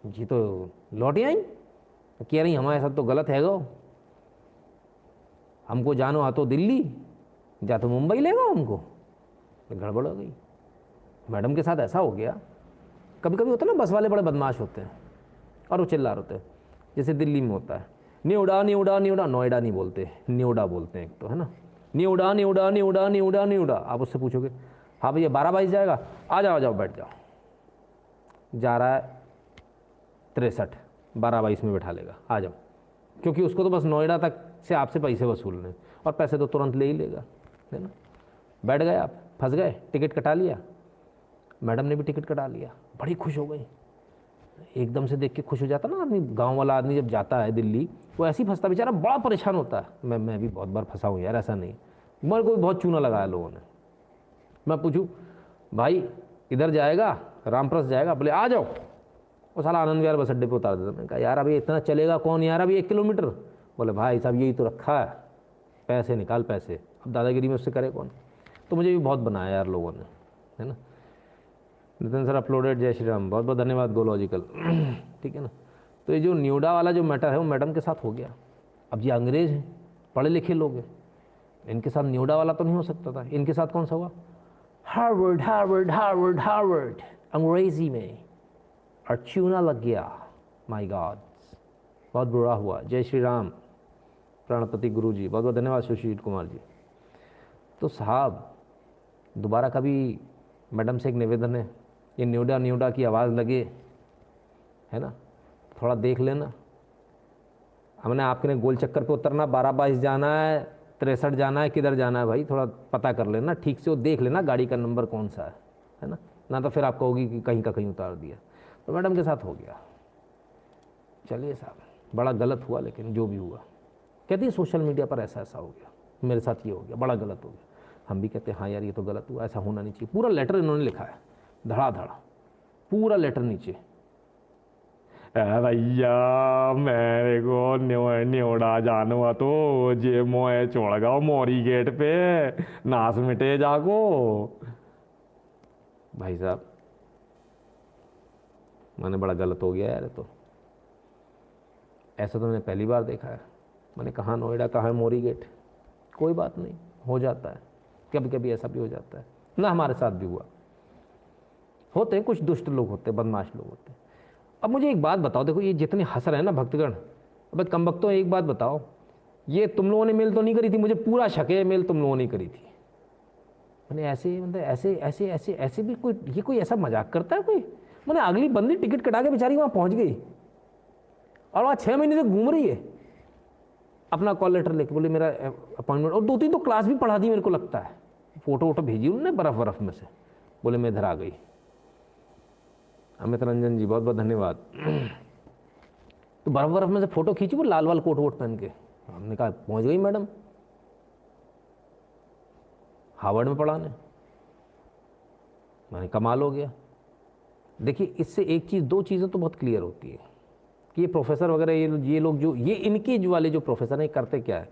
जी, तो लौट आई कह रही हमारे साथ तो गलत है गो, हमको जानो आ तो दिल्ली, जा तो मुंबई ले गो हमको। गड़बड़ हो गई मैडम के साथ, ऐसा हो गया। कभी कभी होता है ना, बस वाले बड़े बदमाश होते हैं और वो चिल्ला रहे होते हैं, जैसे दिल्ली में होता है न्यूडा न्यूडा न्यूडा, नोएडा नहीं बोलते न्यूडा बोलते हैं एक तो, है ना, न्यूडा न्यूडा न्यूडा न्यूडा न्यूडा। आप उससे पूछोगे हाँ भैया 12-22 जाएगा, आ जाओ बैठ जाओ, जा रहा है 63, 12-22 में बैठा लेगा, आ जाओ, क्योंकि उसको तो बस नोएडा तक से आपसे पैसे वसूलने, और पैसे तो तुरंत ले ही लेगा, है ना। बैठ गए आप, फंस गए, टिकट कटा लिया, मैडम ने भी टिकट कटा लिया, बड़ी खुश हो गई। एकदम से देख के खुश हो जाता ना आदमी, गांव वाला आदमी जब जाता है दिल्ली वो ऐसे ही फंसता, बेचारा बड़ा परेशान होता है। मैं भी बहुत बार फंसा हूँ यार, ऐसा नहीं, मेरे को बहुत चूना लगाया लोगों ने। मैं पूछूँ भाई इधर जाएगा, रामप्रस जाएगा, बोले आ जाओ, वो साला आनंद विहार बस अड्डे पर उतार देता। मैंने कहा यार अभी इतना चलेगा कौन यार, अभी 1 किलोमीटर। बोले भाई साहब यही तो रखा है, पैसे निकाल पैसे, अब दादागिरी में उससे करे कौन। तो मुझे भी बहुत बनाया यार लोगों ने, है ना। नितिन सर अपलोडेड, जय श्री राम, बहुत बहुत धन्यवाद गोलॉजिकल। ठीक है ना। तो ये जो न्यूडा वाला जो मैटर है वो मैडम के साथ हो गया। अब ये अंग्रेज हैं, पढ़े लिखे लोग हैं, इनके साथ न्यूडा वाला तो नहीं हो सकता था, इनके साथ कौन सा हुआ, हार्वर्ड हार्वर्ड हार्वर्ड हार्वर्ड, अंग्रेजी में और चूना लग गया। माय गॉड, बहुत बुरा हुआ। जय श्री राम, प्राणपति गुरु जी, बहुत बहुत धन्यवाद सुशील कुमार जी। तो साहब दोबारा कभी मैडम से एक निवेदन है, ये न्यूडा न्यूडा की आवाज़ लगे, है ना, थोड़ा देख लेना। हमने आपके गोल चक्कर पे उतरना, 12-22 जाना है, 63 जाना है, किधर जाना है भाई, थोड़ा पता कर लेना ठीक से, वो देख लेना गाड़ी का नंबर कौन सा है ना। ना तो फिर आप कहोगी कि कहीं का कहीं उतार दिया। तो मैडम के साथ हो गया। चलिए साहब, बड़ा गलत हुआ, लेकिन जो भी हुआ। कहती है सोशल मीडिया पर ऐसा ऐसा हो गया, मेरे साथ ये हो गया, बड़ा गलत हो गया। हम भी कहते हैं हाँ यार ये तो गलत हुआ, ऐसा होना नहीं चाहिए। पूरा लेटर इन्होंने लिखा है, धड़ाधड़ पूरा लेटर नीचे। भैया मेरे को न्योड़ा जानवा तो जे मोए छोड़ गया मोरी गेट पे, नास मिटे जाको। भाई साहब मैंने बड़ा गलत हो गया यार, तो ऐसा तो मैंने पहली बार देखा है। मैंने कहा नोएडा, कहा मोरी गेट। कोई बात नहीं, हो जाता है, कभी कभी ऐसा भी हो जाता है ना, हमारे साथ भी हुआ। होते हैं कुछ दुष्ट लोग, होते हैं बदमाश लोग होते हैं। अब मुझे एक बात बताओ, देखो ये जितने हंस रहे हैं ना भक्तगण, अब कम वक्तों एक बात बताओ, ये तुम लोगों ने मेल तो नहीं करी थी, मुझे पूरा शक है मेल तुम लोगों ने करी थी। मैंने ऐसे मतलब ऐसे ऐसे ऐसे ऐसे भी कोई, ये कोई ऐसा मजाक करता है कोई? मैंने अगली बंदी टिकट कटा के बेचारी वहाँ पहुँच गई और वहाँ 6 महीने से घूम रही है अपना कॉल लेटर लेके, बोले मेरा अपॉइंटमेंट, और 2-3 तो क्लास भी पढ़ा दी मेरे को लगता है, फोटो वोटो भेजी उन्होंने बर्फ में से, बोले मैं इधर आ गई। अमित रंजन जी बहुत बहुत धन्यवाद। तो बर्फ में से फोटो खींची वो लाल वाल कोट वोट पहन के। हमने कहा पहुंच गई मैडम हार्वर्ड में पढ़ाने। मैंने कमाल हो गया। देखिए इससे एक चीज़, 2 चीज़ें तो बहुत क्लियर होती है कि ये प्रोफेसर वगैरह ये लोग जो ये इनके जो वाले जो प्रोफेसर हैं करते क्या है,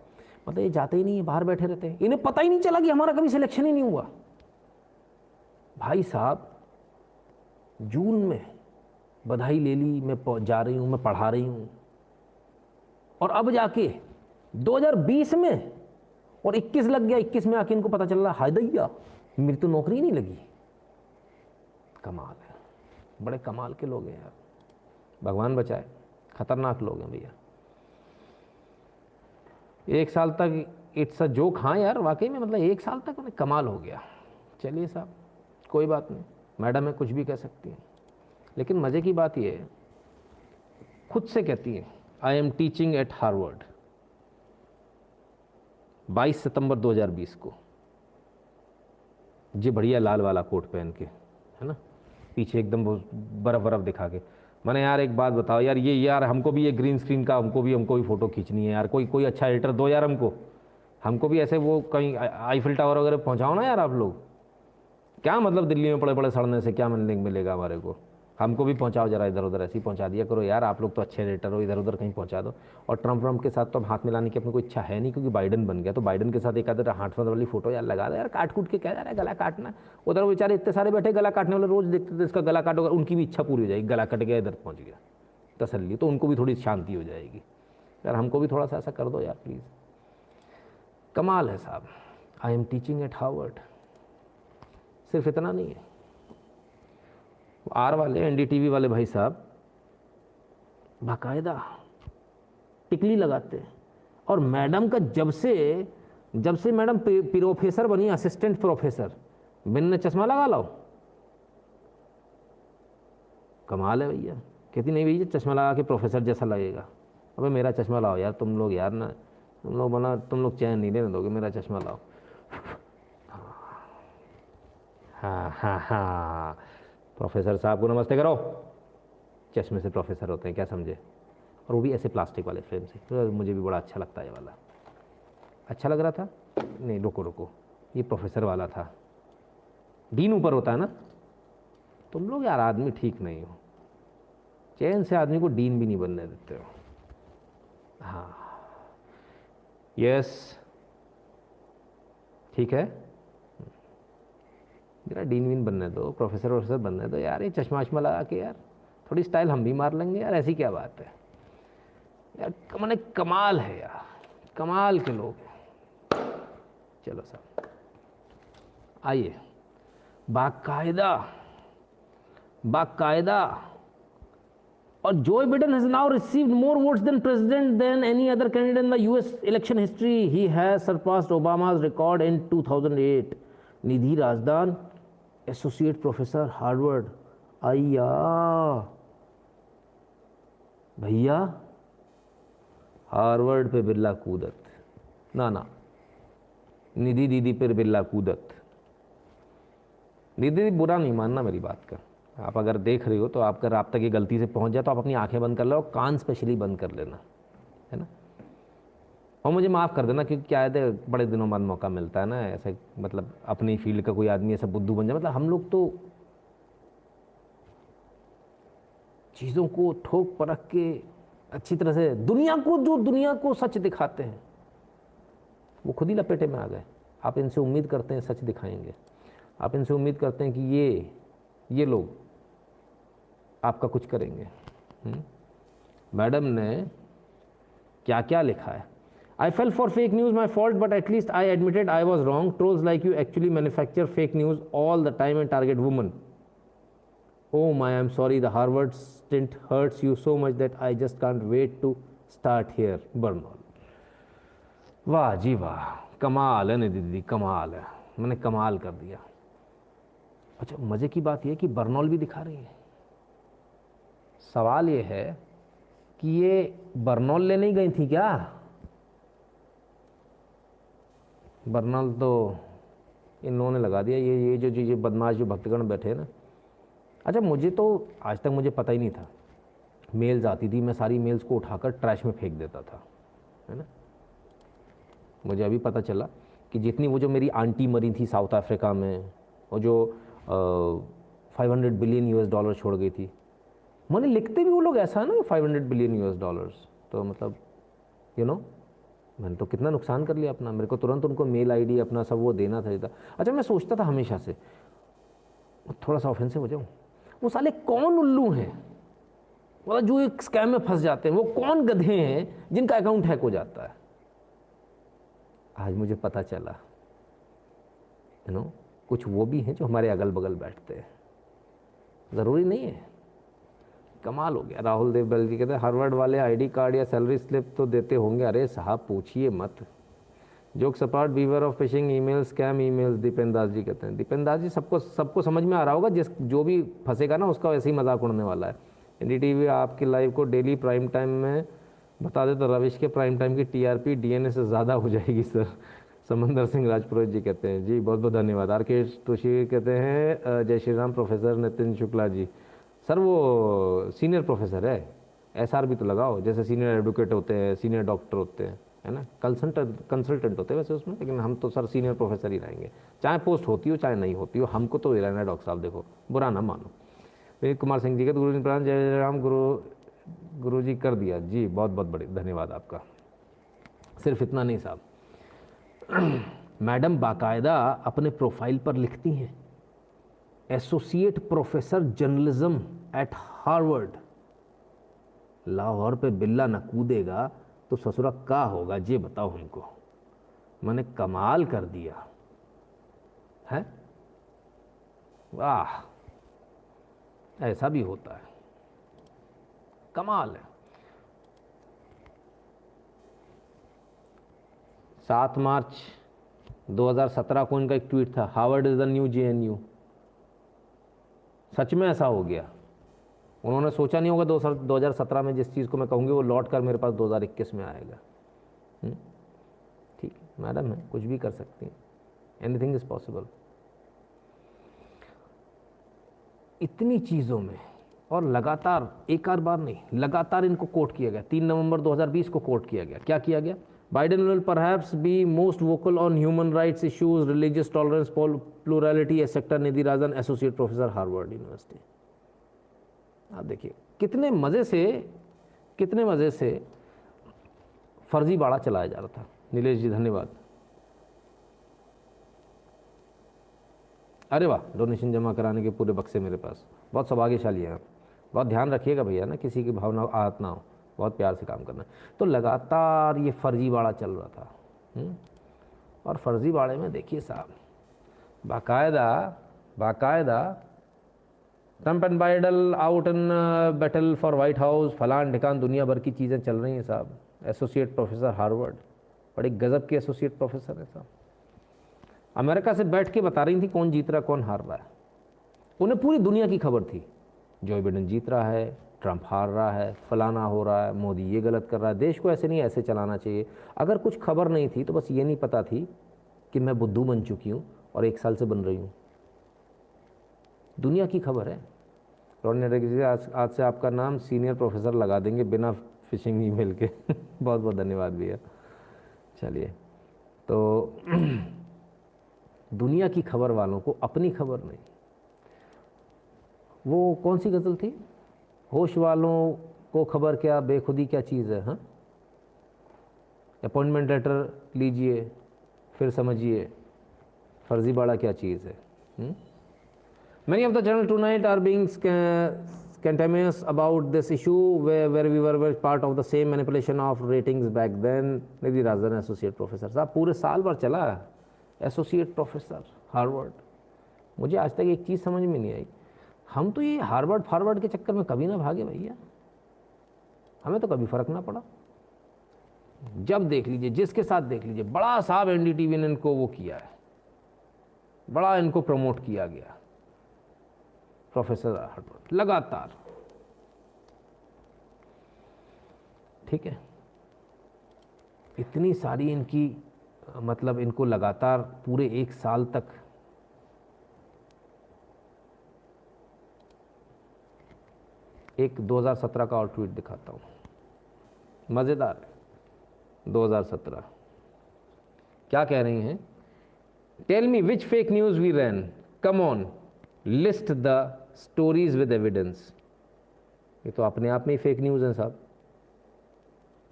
मतलब ये जाते ही नहीं है, बाहर बैठे रहते हैं, इन्हें पता ही नहीं चला कि हमारा कभी सिलेक्शन ही नहीं हुआ। भाई साहब जून में बधाई ले ली, मैं जा रही हूँ, मैं पढ़ा रही हूँ, और अब जाके 2020 में और 21 लग गया, 21 में आके इनको पता चल रहा हाय दैया मेरी तो नौकरी नहीं लगी। कमाल है, बड़े कमाल के लोग हैं यार, भगवान बचाए, खतरनाक लोग हैं भैया। 1 साल तक इट्स अ जोक, हाँ यार वाकई में, मतलब 1 साल तक उन्हें कमाल हो गया। चलिए साहब कोई बात नहीं, मैडम है कुछ भी कह सकती हैं, लेकिन मज़े की बात यह है खुद से कहती है I am teaching eight Harvard 22 सितंबर 2020 को। जी बढ़िया लाल वाला कोट पहन के, है ना, पीछे एकदम बर्फ दिखा के। मैंने यार एक बात बताओ यार, ये यार हमको भी ये ग्रीन स्क्रीन का हमको भी फ़ोटो खींचनी है यार, कोई अच्छा एडिटर दो यार हमको भी ऐसे वो कहीं आईफिल टावर वगैरह पहुंचाओ ना यार आप लोग। क्या मतलब दिल्ली में बड़े बड़े सड़ने से क्या मिलेगा हमारे को, हमको भी पहुंचाओ जरा, इधर उधर ऐसे ही पहुंचा दिया करो यार, आप लोग तो अच्छे एडिटर हो, इधर उधर कहीं पहुंचा दो। और ट्रम्प के साथ तो अब हाथ मिलाने की अपनी कोई इच्छा है नहीं, क्योंकि बाइडन बन गया, तो बाइडन के साथ एक आधे हाथ वाली फोटो यार लगा दो यार, काट कूट के क्या जा रहा है गला काटना। उधर बेचारे इतने सारे बैठे गला काटने वाले, रोज देखते थे इसका गला काटोगे, उनकी भी इच्छा पूरी हो जाएगी, गला कट गया इधर पहुँच गया, तसल्ली, तो उनको भी थोड़ी शांति हो जाएगी यार, हमको भी थोड़ा सा ऐसा कर दो यार प्लीज़। कमाल है साहब, I am teaching eight Harvard. सिर्फ इतना नहीं है, आर वाले एनडीटीवी वाले भाई साहब बाकायदा टिकली लगाते हैं। और मैडम का जब से मैडम प्रोफेसर बनी, असिस्टेंट प्रोफेसर, बिन ने चश्मा लगा लो। कमाल है भैया, कहती नहीं भैया चश्मा लगा के प्रोफेसर जैसा लगेगा। अबे मेरा चश्मा लाओ यार, तुम लोग यार ना, तुम लोग चैन नहीं लेने दोगे, मेरा चश्मा लाओ। हाँ हाँ हाँ, प्रोफेसर साहब को नमस्ते करो, चश्मे से प्रोफेसर होते हैं क्या समझे, और वो भी ऐसे प्लास्टिक वाले फ्रेम से। तो मुझे भी बड़ा अच्छा लगता है ये वाला, अच्छा लग रहा था। नहीं रुको, ये प्रोफेसर वाला था, डीन ऊपर होता है ना। तुम लोग यार आदमी ठीक नहीं हो, चैन से आदमी को डीन भी नहीं बनने देते हो। हाँ यस ठीक है, मेरा डीन वीन बनने दो, प्रोफेसर बनने दो यार, ये चश्मा वश्मा लगा के यार थोड़ी स्टाइल हम भी मार लेंगे यार, ऐसी क्या बात है यार। मैंने कमाल है यार, कमाल के लोग हैं। चलो साहब आइए, बाकायदा और Joe Biden has now received more votes than president than any other candidate in the US election history. He has surpassed Obama's record in 2008. Nidhi Razdan, associate professor Harvard. आइया भैया, हार्वर्ड पे बिरला कूदत, ना निधि दीदी पे बिरला कूदत। दीदी बुरा नहीं मानना मेरी बात का, आप अगर देख रही हो तो आप अगर आप तक ये गलती से पहुंच जाए तो आप अपनी आंखें बंद कर लो और कान स्पेशली बंद कर लेना, है ना। और मुझे माफ़ कर देना, क्योंकि क्या है, बड़े दिनों बाद मौका मिलता है ना ऐसे, मतलब अपनी फील्ड का कोई आदमी ऐसा बुद्धू बन जाए। मतलब हम लोग तो चीज़ों को ठोक परख के अच्छी तरह से दुनिया को, जो दुनिया को सच दिखाते हैं वो खुद ही लपेटे में आ गए। आप इनसे उम्मीद करते हैं सच दिखाएंगे, आप इनसे उम्मीद करते हैं कि ये लोग आपका कुछ करेंगे। मैडम ने क्या क्या लिखा है। I fell for fake news, my fault, but at least I admitted I was wrong. Trolls like you actually manufacture fake news all the time and target women. Oh my, I'm sorry, the Harvard stint hurts you so much that I just can't wait to start here. Burnol, वाह जी वाह, कमाल है निधि दीदी, कमाल है, मैंने कमाल कर दिया। अच्छा, मज़े की बात यह कि बर्नॉल भी दिखा रही है। सवाल ये है कि ये बर्नॉल लेने ही गई थी क्या? बर्नॉल तो इन लोगों ने लगा दिया, ये जो बदमाश जो भक्तगण बैठे हैं ना। अच्छा, मुझे तो आज तक मुझे पता ही नहीं था, मेल्स आती थी, मैं सारी मेल्स को उठाकर ट्रैश में फेंक देता था, है ना। मुझे अभी पता चला कि जितनी वो जो मेरी आंटी मरी थी साउथ अफ्रीका में, और जो 500 बिलियन यूएस डॉलर छोड़ गई थी, मैंने लिखते भी वो लोग ऐसा है ना, 500 बिलियन यूएस डॉलर्स, तो मतलब मैंने तो कितना नुकसान कर लिया अपना। मेरे को तुरंत उनको मेल आईडी अपना सब वो देना था। अच्छा, मैं सोचता था हमेशा से, थोड़ा सा ऑफेंसिव हो जाऊँ, वो साले कौन उल्लू हैं, मतलब जो एक स्कैम में फंस जाते हैं, वो कौन गधे हैं जिनका अकाउंट हैक हो जाता है। आज मुझे पता चला, कुछ वो भी हैं जो हमारे अगल बगल बैठते हैं, ज़रूरी नहीं है। कमाल हो गया। राहुल देव बल जी कहते हैं हार्वर्ड वाले आईडी कार्ड या सैलरी स्लिप तो देते होंगे। अरे साहब पूछिए मत। Jokes apart, beware of phishing emails, scam emails, Dipen Das ji कहते हैं। दीपेन दास जी, सबको समझ में आ रहा होगा, जो भी फंसेगा ना उसका वैसे ही मजाक उड़ने वाला है। एनडीटीवी आपकी लाइव को डेली प्राइम टाइम में बता दे तो रविश के प्राइम टाइम की टीआरपी डीएनए से ज़्यादा हो जाएगी सर। समंदर सिंह राजपुरोहित जी कहते हैं जी बहुत बहुत धन्यवाद। आरकेश तुषी कहते हैं जय श्री राम। प्रोफेसर नितिन शुक्ला जी, सर वो सीनियर प्रोफेसर है, एसआर भी तो लगाओ, जैसे सीनियर एडवोकेट होते हैं, सीनियर डॉक्टर होते हैं, है ना, कंसल्टेंट होते हैं वैसे उसमें, लेकिन हम तो सर सीनियर प्रोफेसर ही रहेंगे, चाहे पोस्ट होती हो चाहे नहीं होती हो, हमको तो रहना है डॉक्टर साहब, देखो बुरा ना मानो। विनीत कुमार सिंह जी के गुरु जी प्रणाम, जय राम। गुरु जी कर दिया जी, बहुत बहुत बड़े धन्यवाद आपका। सिर्फ इतना नहीं साहब, मैडम बाकायदा अपने प्रोफाइल पर लिखती हैं associate professor journalism eight Harvard. Lahore पे बिल्ला न कूदेगा तो ससुरा का होगा, ये बताओ हमको। मैंने कमाल कर दिया है, वाह, ऐसा भी होता है, कमाल है। 7 मार्च 2017 को इनका एक ट्वीट था, Harvard is the new JNU. सच में ऐसा हो गया। उन्होंने सोचा नहीं होगा 2017 में जिस चीज़ को मैं कहूँगी वो लौट कर मेरे पास 2021 में आएगा। ठीक है, मैडम है, कुछ भी कर सकती हैं, एनीथिंग इज़ पॉसिबल। इतनी चीज़ों में, और लगातार, एक आध बार नहीं, लगातार इनको कोट किया गया। 3 नवंबर 2020 को कोट किया गया। क्या किया गया? Biden will perhaps be most vocal on human rights issues, religious tolerance, plurality etcetera. Nidhi Rajan, associate professor, Harvard university. आप देखिए कितने मज़े से फर्जी बाड़ा चलाया जा रहा था। नीलेश जी धन्यवाद। अरे वाह, डोनेशन जमा कराने के पूरे बक्से मेरे पास। बहुत सौभाग्यशाली हैं आप। बहुत ध्यान रखिएगा भैया ना, किसी की भावना आहत ना हो, बहुत प्यार से काम करना है। तो लगातार ये फर्जी बाड़ा चल रहा था। और फर्जी बाड़े में देखिए साहब, बाकायदा Trump and Biden out in battle for white house, फलान ढिकान, दुनिया भर की चीज़ें चल रही हैं साहब। एसोसिएट प्रोफेसर हार्वर्ड, बड़े गजब के एसोसिएट प्रोफेसर है साहब। अमेरिका से बैठ के बता रही थी कौन जीत रहा है कौन हार रहा है। उन्हें पूरी दुनिया की खबर थी, जो बाइडेन जीत रहा है, ट्रंप हार रहा है, फलाना हो रहा है, मोदी ये गलत कर रहा है, देश को ऐसे नहीं ऐसे चलाना चाहिए। अगर कुछ खबर नहीं थी तो बस ये नहीं पता थी कि मैं बुद्धू बन चुकी हूँ और 1 साल से बन रही हूँ। दुनिया की खबर है। आज से आपका नाम सीनियर प्रोफेसर लगा देंगे बिना फिशिंग ईमेल के। बहुत बहुत धन्यवाद भैया। चलिए, तो दुनिया की खबर वालों को अपनी खबर नहीं। वो कौन सी गज़ल थी, होश वालों को खबर क्या बेखुदी क्या चीज़ है। हाँ, अपॉइंटमेंट लेटर लीजिए फिर समझिए फर्जीवाड़ा क्या चीज़ है। Many of the journal tonight are being contagious about this issue where we were part of the same manipulation of ratings back then. Nidhi Rajan associate professor साहब, पूरे साल भर चला एसोसिएट प्रोफेसर हार्वर्ड। मुझे आज तक एक चीज़ समझ में नहीं आई, हम तो ये हार्वर्ड फारवर्ड के चक्कर में कभी ना भागे भैया, हमें तो कभी फ़र्क ना पड़ा। जब देख लीजिए, जिसके साथ देख लीजिए, बड़ा साहब एनडीटीवी ने इनको वो किया है, बड़ा इनको प्रमोट किया गया, प्रोफेसर हार्वर्ड लगातार। ठीक है, इतनी सारी इनकी मतलब इनको लगातार पूरे एक साल तक एक 2017 का और ट्वीट दिखाता हूँ, मज़ेदार है। 2017 क्या कह रही हैं, tell me which fake news we ran, come on list the stories with evidence. ये तो अपने आप में ही फेक न्यूज़ है साहब,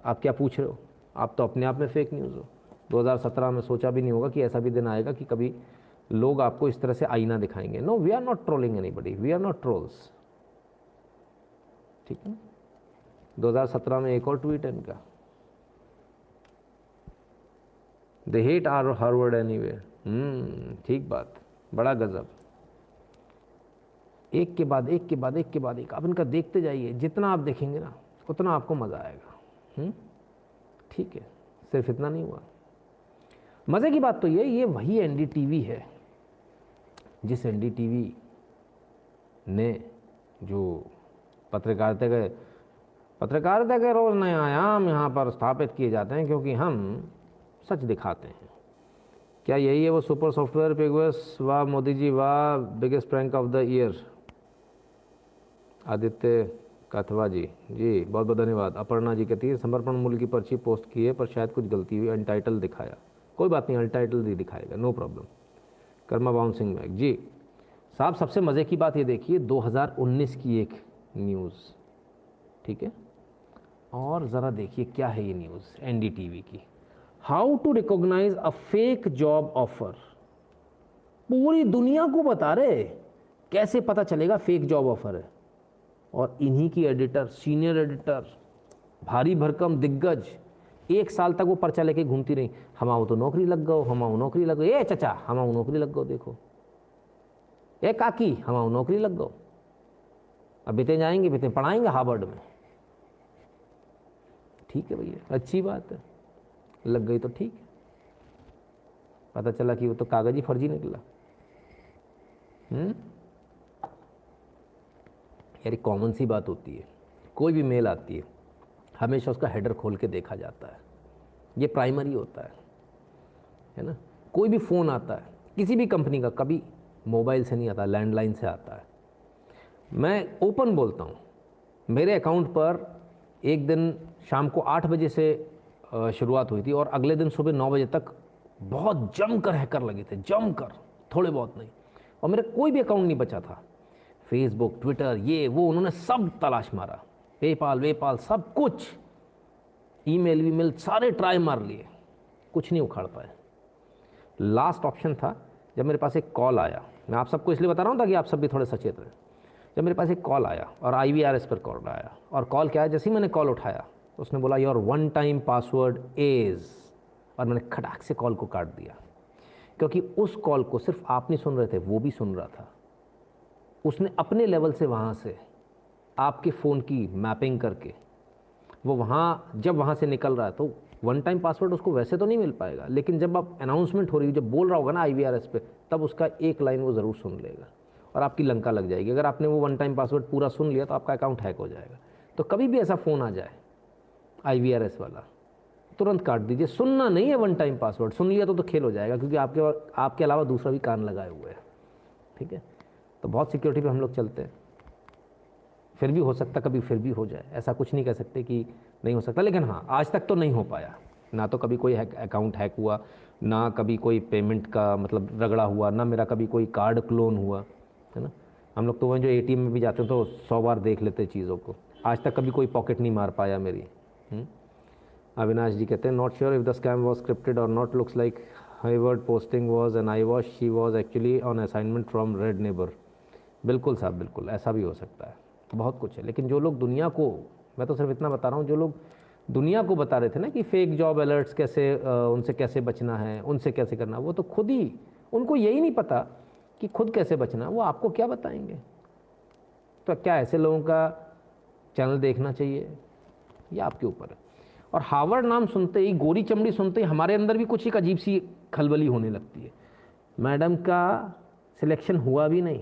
आप क्या पूछ रहे हो, आप तो अपने आप में फेक न्यूज़ हो। 2017 में सोचा भी नहीं होगा कि ऐसा भी दिन आएगा कि कभी लोग आपको इस तरह से आईना दिखाएंगे। No, we are not trolling anybody, we are not trolls. ठीक है, 2017 में एक और ट्वीट है इनका, they hate are Harvard anywhere. ठीक बात, बड़ा गजब, एक के बाद एक के बाद एक के बाद एक। आप इनका देखते जाइए, जितना आप देखेंगे ना उतना आपको मज़ा आएगा। ठीक है, सिर्फ इतना नहीं हुआ, मज़े की बात तो ये वही एनडीटीवी है जिस एनडीटीवी ने जो पत्रकारिता के रोज़ नए आयाम यहाँ पर स्थापित किए जाते हैं क्योंकि हम सच दिखाते हैं। क्या यही है वो सुपर सॉफ्टवेयर पेगस? वाह मोदी जी वाह, biggest prank of the year. Aditya Kathwa ji बहुत बहुत धन्यवाद। अपर्णा जी कहती है समर्पण मूल्य की पर्ची पोस्ट की है पर शायद कुछ गलती हुई, अनटाइटल दिखाया। कोई बात नहीं, अनटाइटल भी दिखाएगा, no problem. Karma bouncing back जी साहब, सबसे मज़े की बात ये देखिए 2019 की एक न्यूज़, ठीक है, और ज़रा देखिए क्या है ये न्यूज़ एनडीटीवी की। How to recognise a fake job offer. पूरी दुनिया को बता रहे कैसे पता चलेगा फेक जॉब ऑफर है, और इन्हीं की एडिटर, सीनियर एडिटर, भारी भरकम दिग्गज, एक साल तक वो पर्चा लेके घूमती रही, हमाओ तो नौकरी लग गओ, हमाओ नौकरी लग गओ, ए चचा हमाओ नौकरी लग गओ, देखो ए काकी हमाओ नौकरी लग गओ। अब बेटे जाएंगे, बेटे पढ़ाएंगे हार्वर्ड में। ठीक है भैया, अच्छी बात है, लग गई तो ठीक है। पता चला कि वो तो कागज ही फर्जी निकला। यार कॉमन सी बात होती है, कोई भी मेल आती है हमेशा उसका हेडर खोल के देखा जाता है, ये प्राइमरी होता है ना। कोई भी फ़ोन आता है किसी भी कंपनी का, कभी मोबाइल से नहीं आता, लैंडलाइन से आता है। मैं ओपन बोलता हूँ, मेरे अकाउंट पर एक दिन शाम को 8 बजे से शुरुआत हुई थी और अगले दिन सुबह 9 बजे तक बहुत जमकर हैकर लगे थे, जमकर, थोड़े बहुत नहीं, और मेरा कोई भी अकाउंट नहीं बचा था। फेसबुक, ट्विटर, ये वो, उन्होंने सब तलाश मारा, पेपाल वेपाल सब कुछ, ईमेल वीमेल सारे ट्राई मार लिए, कुछ नहीं उखाड़ पाए। लास्ट ऑप्शन था जब मेरे पास एक कॉल आया, मैं आप सबको इसलिए बता रहा हूँ ताकि आप सब भी थोड़े सचेत रहें। जब मेरे पास एक कॉल आया और IVRS पर कॉल आया, और कॉल क्या है, जैसे ही मैंने कॉल उठाया उसने बोला your one time password is, और मैंने खटाक से कॉल को काट दिया, क्योंकि उस कॉल को सिर्फ आप नहीं सुन रहे थे, वो भी सुन रहा था। उसने अपने लेवल से वहाँ से आपके फ़ोन की मैपिंग करके वो वहाँ, जब वहाँ से निकल रहा है तो वन टाइम पासवर्ड उसको वैसे तो नहीं मिल पाएगा, लेकिन जब आप अनाउंसमेंट हो रही है, जब बोल रहा होगा ना IVRS पे, तब उसका एक लाइन वो ज़रूर सुन लेगा और आपकी लंका लग जाएगी। अगर आपने वो वन टाइम पासवर्ड पूरा सुन लिया तो आपका अकाउंट हैक हो जाएगा। तो कभी भी ऐसा फ़ोन आ जाए IVRS वाला, तुरंत काट दीजिए। सुनना नहीं है वन टाइम पासवर्ड, सुन लिया तो खेल हो जाएगा, क्योंकि आपके अलावा दूसरा भी कान लगाए हुए है। ठीक है, तो बहुत सिक्योरिटी पे हम लोग चलते हैं। फिर भी हो सकता कभी फिर भी हो जाए, ऐसा कुछ नहीं कह सकते कि नहीं हो सकता, लेकिन हाँ आज तक तो नहीं हो पाया। ना तो कभी कोई अकाउंट हैक हुआ, ना कभी कोई पेमेंट का मतलब रगड़ा हुआ, ना मेरा कभी कोई कार्ड क्लोन हुआ, है ना। हम लोग तो वहीं जो एटीएम में भी जाते हैं तो 100 बार देख लेते हैं चीज़ों को। आज तक कभी कोई पॉकेट नहीं मार पाया मेरी। अविनाश जी कहते हैं not sure if the scam was scripted or not, looks like Harvard posting was an eye wash, she was actually on assignment from red neighbour. बिल्कुल साहब बिल्कुल, ऐसा भी हो सकता है, बहुत कुछ है। लेकिन जो लोग दुनिया को, मैं तो सिर्फ इतना बता रहा हूँ, जो लोग दुनिया को बता रहे थे ना कि फेक जॉब अलर्ट्स कैसे, उनसे कैसे बचना है, उनसे कैसे करना, वो तो खुद ही, उनको यही नहीं पता कि खुद कैसे बचना, वो आपको क्या बताएंगे। तो क्या ऐसे लोगों का चैनल देखना चाहिए, ये आपके ऊपर है। और हार्वर्ड नाम सुनते ही, गोरी चमड़ी सुनते ही हमारे अंदर भी कुछ एक अजीब सी खलबली होने लगती है। मैडम का सिलेक्शन हुआ भी नहीं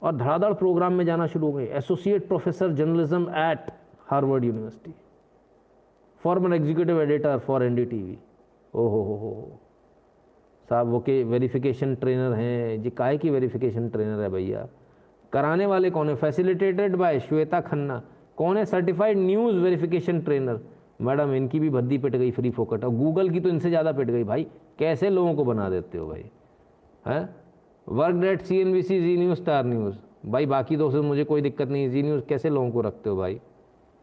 और धड़ाधड़ प्रोग्राम में जाना शुरू हो गए। Associate professor journalism eight Harvard university, farmer executive editor for NDTV. ओहो हो साहब, वो के वेरिफिकेशन ट्रेनर हैं जी। काहे की वेरिफिकेशन ट्रेनर है भैया? कराने वाले कौन है? Facilitated bye Shweta Khanna. कौन है? Certified news verification trainer. Madam इनकी भी भद्दी पिट गई फ्री फोकट, और गूगल की तो इनसे ज़्यादा पिट गई भाई। कैसे लोगों को बना देते हो भाई, हैं? Work at CNBC, Zee news, Star news. भाई बाकी दोस्तों मुझे कोई दिक्कत नहीं, जी न्यूज़ कैसे लोगों को रखते हो भाई?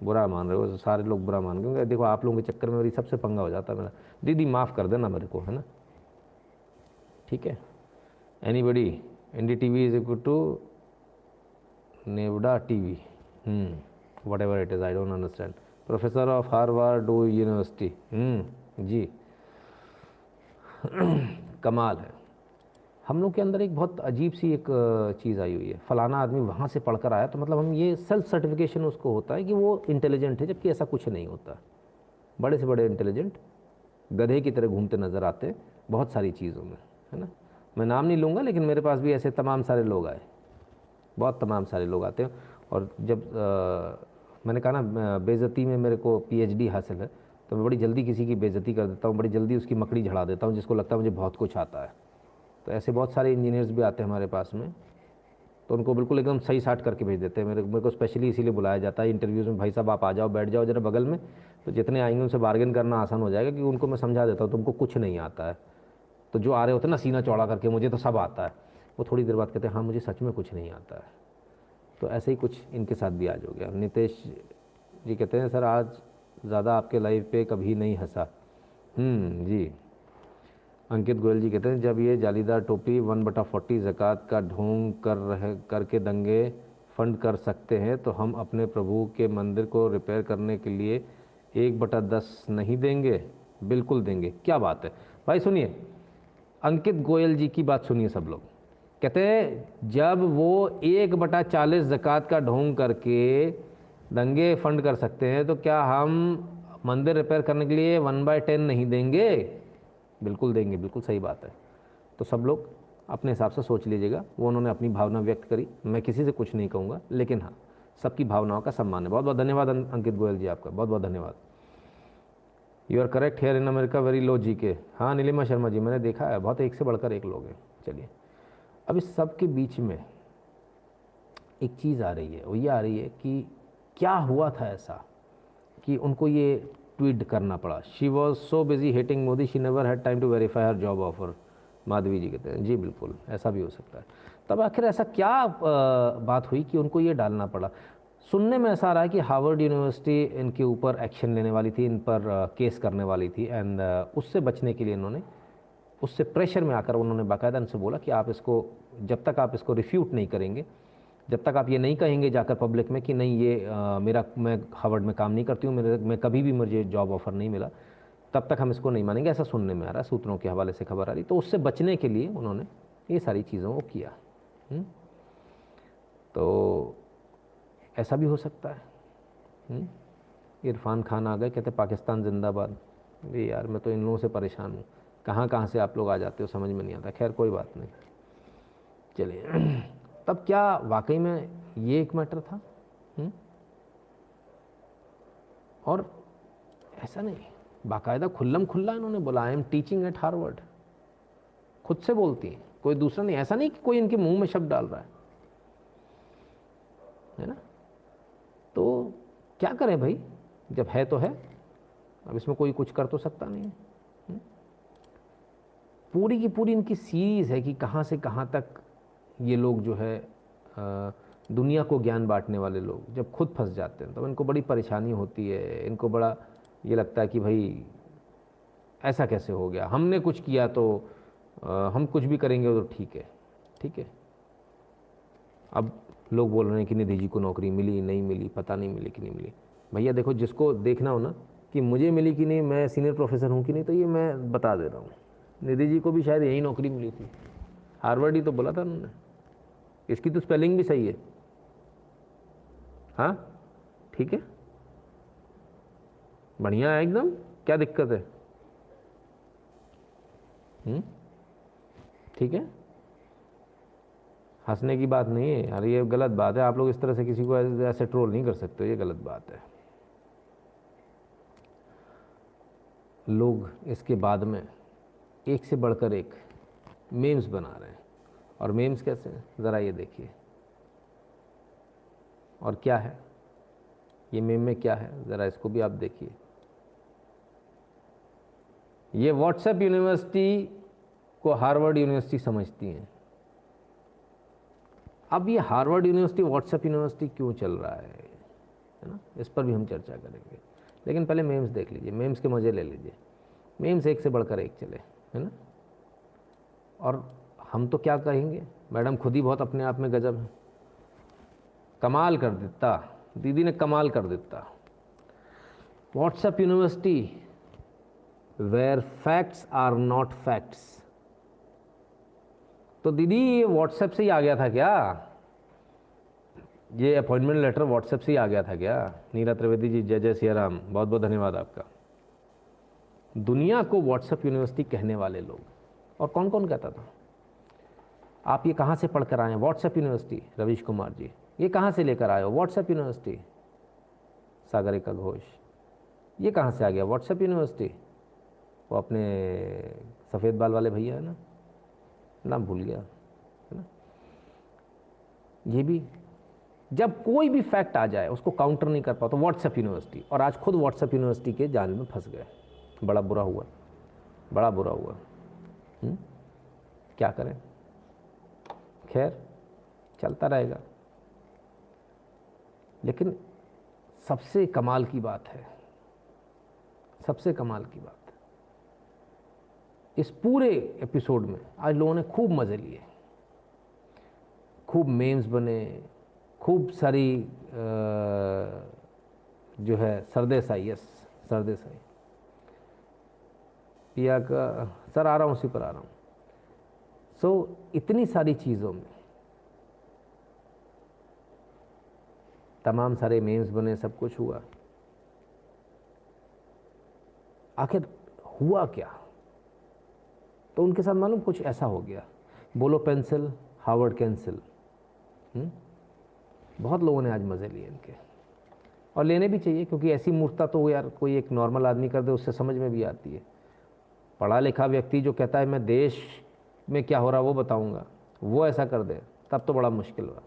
बुरा मान रहे हो, सारे लोग बुरा मान रहे हो। देखो आप लोगों के चक्कर में मेरी सबसे पंगा हो जाता है मेरा। दीदी माफ़ कर देना मेरे को, है ना, ठीक है। Anybody, NDTV is equal to Nevada TV, whatever it is, I don't understand. Professor of Harvard university, जी कमाल है। हम लोग के अंदर एक बहुत अजीब सी एक चीज़ आई हुई है, फलाना आदमी वहाँ से पढ़कर आया तो मतलब हम ये सेल्फ सर्टिफिकेशन उसको होता है कि वो इंटेलिजेंट है, जबकि ऐसा कुछ नहीं होता। बड़े से बड़े इंटेलिजेंट गधे की तरह घूमते नज़र आते हैं बहुत सारी चीज़ों में, है ना। मैं नाम नहीं लूँगा, लेकिन मेरे पास भी ऐसे तमाम सारे लोग आए, बहुत तमाम सारे लोग आते हैं। और जब मैंने कहा ना बेइज्जती में मेरे को PhD हासिल है, तो मैं बड़ी जल्दी किसी की बेइज्जती कर देता हूँ, बड़ी जल्दी उसकी मकड़ी झड़ा देता हूँ, जिसको लगता है मुझे बहुत कुछ आता है। तो ऐसे बहुत सारे इंजीनियर्स भी आते हैं हमारे पास में, तो उनको बिल्कुल एकदम सही साट करके भेज देते हैं। मेरे को स्पेशली इसीलिए बुलाया जाता है इंटरव्यूज़ में, भाई साहब आप आ जाओ, बैठ जाओ जरा बगल में, तो जितने आएंगे उनसे बार्गेन करना आसान हो जाएगा, कि उनको मैं समझा देता हूँ तुमको कुछ नहीं आता है। तो जो आ रहे होते हैं ना सीना चौड़ा करके, मुझे तो सब आता है, वो थोड़ी देर बाद कहते हैं हाँ मुझे सच में कुछ नहीं आता है। तो ऐसे ही कुछ इनके साथ भी आज हो गया। नितेश जी कहते हैं सर आज ज़्यादा आपके लाइव पे कभी नहीं हंसा। जी। अंकित गोयल जी कहते हैं जब ये जालीदार टोपी 1/40 ज़कात का ढोंग करके दंगे फंड कर सकते हैं, तो हम अपने प्रभु के मंदिर को रिपेयर करने के लिए 1/10 नहीं देंगे? बिल्कुल देंगे। क्या बात है भाई, सुनिए अंकित गोयल जी की बात सुनिए सब लोग। कहते हैं जब वो 1/40 ज़कात का ढोंग करके दंगे फंड कर सकते हैं, तो क्या हम मंदिर रिपेयर करने के लिए 1/10 नहीं देंगे? बिल्कुल देंगे, बिल्कुल सही बात है। तो सब लोग अपने हिसाब से सोच लीजिएगा। वो उन्होंने अपनी भावना व्यक्त करी, मैं किसी से कुछ नहीं कहूँगा, लेकिन हाँ सबकी भावनाओं का सम्मान है। बहुत बहुत धन्यवाद अंकित गोयल जी, आपका बहुत बहुत धन्यवाद। You are correct, here in America very low GK। हाँ नीलिमा शर्मा जी, मैंने देखा है, बहुत एक से बढ़कर एक लोग हैं। चलिए अब इस सब के बीच में एक चीज़ आ रही है, वो ये आ रही है कि क्या हुआ था ऐसा कि उनको ये ट्वीट करना पड़ा। She was so busy hating Modi she never had time to verify her job offer. Madhavi ji कहते हैं जी बिल्कुल ऐसा भी हो सकता है। तब आखिर ऐसा क्या बात हुई कि उनको ये डालना पड़ा? सुनने में ऐसा आ रहा है कि हार्वर्ड यूनिवर्सिटी इनके ऊपर एक्शन लेने वाली थी, इन पर केस करने वाली थी, एंड उससे बचने के लिए इन्होंने, उससे प्रेशर में आकर उन्होंने बाकायदा इनसे बोला कि आप इसको, जब तक आप इसको रिफ्यूट नहीं करेंगे, जब तक आप ये नहीं कहेंगे जाकर पब्लिक में कि नहीं ये मैं हार्वर्ड में काम नहीं करती हूँ, मैं कभी भी मुझे जॉब ऑफ़र नहीं मिला, तब तक हम इसको नहीं मानेंगे। ऐसा सुनने में आ रहा है, सूत्रों के हवाले से खबर आ रही। तो उससे बचने के लिए उन्होंने ये सारी चीज़ों को किया। तो ऐसा भी हो सकता है। इरफान खान आ गए, कहते पाकिस्तान जिंदाबाद। ये यार मैं तो इन लोगों से परेशान हूँ, कहाँ कहाँ से आप लोग आ जाते हो समझ में नहीं आता। खैर कोई बात नहीं, चलिए। तब क्या वाकई में ये एक मैटर था? और ऐसा नहीं, बाकायदा खुल्लम खुल्ला इन्होंने बोला I am teaching eight Harvard, खुद से बोलती हैं, कोई दूसरा नहीं। ऐसा नहीं कि कोई इनके मुंह में शब्द डाल रहा है, क्या करें भाई, जब है तो है, अब इसमें कोई कुछ कर तो सकता नहीं है। पूरी की पूरी इनकी सीरीज़ है कि कहाँ से कहाँ तक ये लोग जो है दुनिया को ज्ञान बांटने वाले लोग जब खुद फंस जाते हैं तो इनको बड़ी परेशानी होती है, इनको बड़ा ये लगता है कि भाई ऐसा कैसे हो गया, हमने कुछ किया तो हम कुछ भी करेंगे तो ठीक है, ठीक है। अब लोग बोल रहे हैं कि निधि जी को नौकरी मिली नहीं मिली, पता नहीं मिली कि नहीं मिली। भैया देखो, जिसको देखना हो ना कि मुझे मिली कि नहीं, मैं सीनियर प्रोफेसर हूँ कि नहीं, तो ये मैं बता दे रहा हूँ, निधि जी को भी शायद यही नौकरी मिली थी, हार्वर्ड ही तो बोला था उन्होंने। इसकी तो स्पेलिंग भी सही है, हाँ ठीक है, बढ़िया है एकदम, क्या दिक्कत है? ठीक है, हंसने की बात नहीं है यार, ये गलत बात है। आप लोग इस तरह से किसी को ऐसे ट्रोल नहीं कर सकते, ये गलत बात है। लोग इसके बाद में एक से बढ़कर एक मेम्स बना रहे हैं, और मेम्स कैसे हैं ज़रा ये देखिए। और क्या है ये मेम में, क्या है ज़रा इसको भी आप देखिए। ये व्हाट्सएप यूनिवर्सिटी को हार्वर्ड यूनिवर्सिटी समझती हैं। अब ये हार्वर्ड यूनिवर्सिटी व्हाट्सएप यूनिवर्सिटी क्यों चल रहा है ना, इस पर भी हम चर्चा करेंगे। लेकिन पहले मेम्स देख लीजिए, मेम्स के मज़े ले लीजिए। मेम्स एक से बढ़कर एक चले, है ना। और हम तो क्या कहेंगे, मैडम खुद ही बहुत अपने आप में गजब है, कमाल कर देता, दीदी ने कमाल कर देता। WhatsApp university where facts are not facts. तो दीदी ये व्हाट्सएप से ही आ गया था क्या, ये अपॉइंटमेंट लेटर व्हाट्सएप से ही आ गया था क्या? नीरा त्रिवेदी जी, जय जय सिया राम, बहुत बहुत धन्यवाद आपका। दुनिया को व्हाट्सएप यूनिवर्सिटी कहने वाले लोग, और कौन कौन कहता था? आप ये कहाँ से पढ़ कर आए हैं? WhatsApp university. रवीश कुमार जी, ये कहाँ से लेकर आए हो? WhatsApp university. सागरिका घोष, ये कहाँ से आ गया? WhatsApp university. वो अपने सफ़ेद बाल वाले भैया है ना, नाम भूल गया, है ना। ये भी जब कोई भी फैक्ट आ जाए उसको काउंटर नहीं कर पाता, व्हाट्सएप यूनिवर्सिटी। और आज खुद व्हाट्सएप यूनिवर्सिटी के जाल में फंस गए, बड़ा बुरा हुआ, बड़ा बुरा हुआ। क्या करें, खैर चलता रहेगा। लेकिन सबसे कमाल की बात है, सबसे कमाल की बात, इस पूरे एपिसोड में आज लोगों ने खूब मज़े लिए, खूब मेम्स बने, खूब सारी जो है सरदेसाई, यस सरदेसाई पिया का सर, आ रहा हूँ उसी पर आ रहा हूँ। सो इतनी सारी चीज़ों में तमाम सारे मेम्स बने, सब कुछ हुआ। आखिर हुआ क्या? तो उनके साथ मालूम कुछ ऐसा हो गया, बोलो पेंसिल हार्वर्ड कैंसिल। बहुत लोगों ने आज मज़े लिए इनके, और लेने भी चाहिए, क्योंकि ऐसी मूर्खता तो यार कोई एक नॉर्मल आदमी कर दे उससे समझ में भी आती है। पढ़ा लिखा व्यक्ति जो कहता है मैं देश में क्या हो रहा वो बताऊंगा, वो ऐसा कर दे तब तो बड़ा मुश्किल हुआ।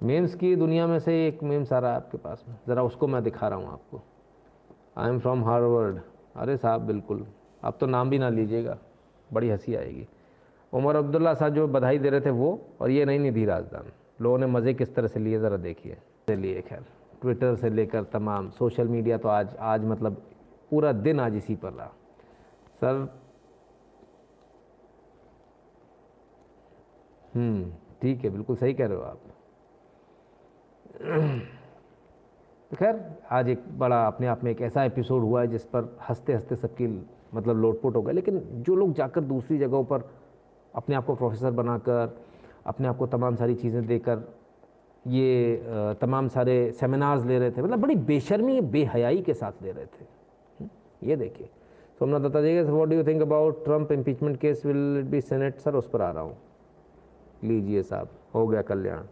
मेम्स की दुनिया में से एक मेम्स आ रहा है आपके पास में, ज़रा उसको मैं दिखा रहा हूँ आपको। I am from Harvard. अरे साहब बिल्कुल, अब तो नाम भी ना लीजिएगा, बड़ी हंसी आएगी। उमर अब्दुल्ला साहब जो बधाई दे रहे थे वो, और ये नहीं निधि राजदान। लोगों ने मज़े किस तरह से लिए ज़रा देखिए। चलिए खैर, ट्विटर से लेकर तमाम सोशल मीडिया तो आज मतलब पूरा दिन आज इसी पर रहा सर। ठीक है, बिल्कुल सही कह रहे हो आप। तो खैर आज एक बड़ा अपने आप में एक ऐसा एपिसोड हुआ है जिस पर हंसते हंसते सबकी मतलब लोटपोट हो गया। लेकिन जो लोग जाकर दूसरी जगहों पर अपने आप को प्रोफेसर बनाकर, अपने आप को तमाम सारी चीज़ें देकर, ये तमाम सारे सेमिनार्स ले रहे थे, मतलब बड़ी बेशर्मी बेहयाई के साथ ले रहे थे। ये देखिए, Somnath Datta ji, what do you think about Trump impeachment case, will it be Senate? Sir उस पर आ रहा हूँ, लीजिए साहब, हो गया कल्याण।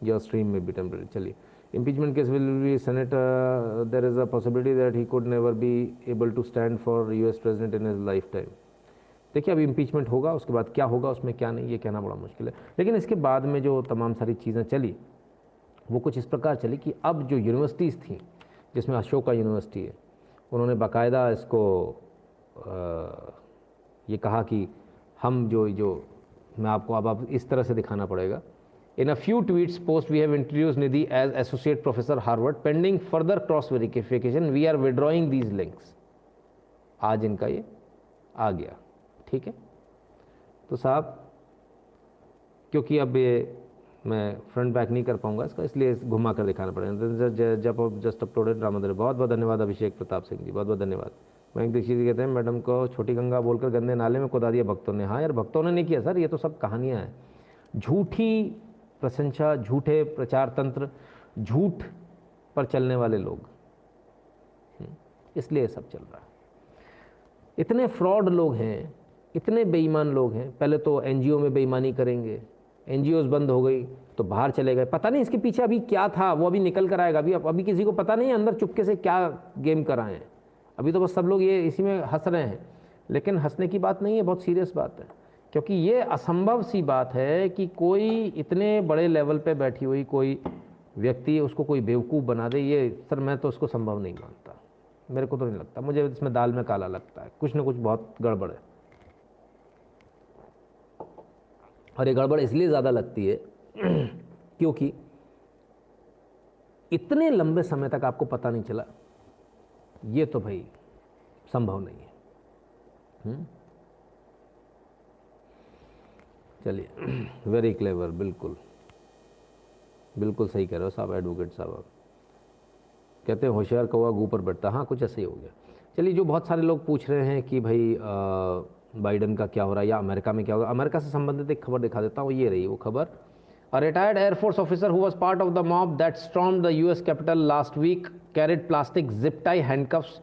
योर स्ट्रीम में भी टेम्परेरी। चलिए, impeachment case will be Senate. There is a possibility that he could never be able to stand for US president in his lifetime. देखिए अभी इम्पीचमेंट होगा, उसके बाद क्या होगा उसमें क्या नहीं, ये कहना बड़ा मुश्किल है। लेकिन इसके बाद में जो तमाम सारी चीज़ें चली वो कुछ इस प्रकार चली कि अब जो यूनिवर्सिटीज़ थी, जिसमें अशोका यूनिवर्सिटी है, उन्होंने बाकायदा इसको ये कहा कि हम जो मैं आपको अब इस तरह से दिखाना पड़ेगा। In a few tweets post we have introduce Nidhi as associate professor Harvard, pending further cross verification we are withdrawing these links. आज इनका ये आ गया, ठीक है। तो साहब क्योंकि अब ये मैं फ्रंट बैक नहीं कर पाऊंगा इसका, इसलिए घुमा कर दिखाना पड़ेगा। जब जस्ट अपलोडेड रामोदर, बहुत बहुत धन्यवाद अभिषेक प्रताप सिंह जी, बहुत बहुत धन्यवाद। मयंक दीक्षित जी कहते हैं मैडम को छोटी गंगा बोलकर गंदे नाले में कुदा दिया भक्तों ने। हाँ यार, भक्तों ने नहीं किया सर, ये तो सब कहानियाँ हैं, झूठी प्रशंसा, झूठे प्रचार तंत्र, झूठ पर चलने वाले लोग, इसलिए सब चल रहा है। इतने फ्रॉड लोग हैं, इतने बेईमान लोग हैं। पहले तो एनजीओ में बेईमानी करेंगे, एनजीओज बंद हो गई तो बाहर चले गए, पता नहीं इसके पीछे अभी क्या था, वो अभी निकल कर आएगा। अभी किसी को पता नहीं है अंदर चुपके से क्या गेम कराए हैं। अभी तो बस सब लोग ये इसी में हंस रहे हैं, लेकिन हंसने की बात नहीं है, बहुत सीरियस बात है। क्योंकि ये असंभव सी बात है कि कोई इतने बड़े लेवल पे बैठी हुई कोई व्यक्ति उसको कोई बेवकूफ़ बना दे। ये सर मैं तो उसको संभव नहीं मानता, मेरे को तो नहीं लगता, मुझे इसमें दाल में काला लगता है, कुछ ना कुछ बहुत गड़बड़ है। और ये गड़बड़ इसलिए ज़्यादा लगती है क्योंकि इतने लंबे समय तक आपको पता नहीं चला, ये तो भाई संभव नहीं है। चलिए वेरी क्लेवर, बिल्कुल बिल्कुल सही कह रहे हो साहब, एडवोकेट साहब। कहते हैं होशियार कौवा गू पर बैठता, हाँ कुछ ऐसे ही हो गया। चलिए, जो बहुत सारे लोग पूछ रहे हैं कि भाई बाइडन का क्या हो रहा है या अमेरिका में क्या होगा, अमेरिका से संबंधित एक खबर दिखा देता हूँ, ये रही वो खबर। A retired air force officer who was part of the mob that stormed the US Capitol last week carried plastic zip tie handcuffs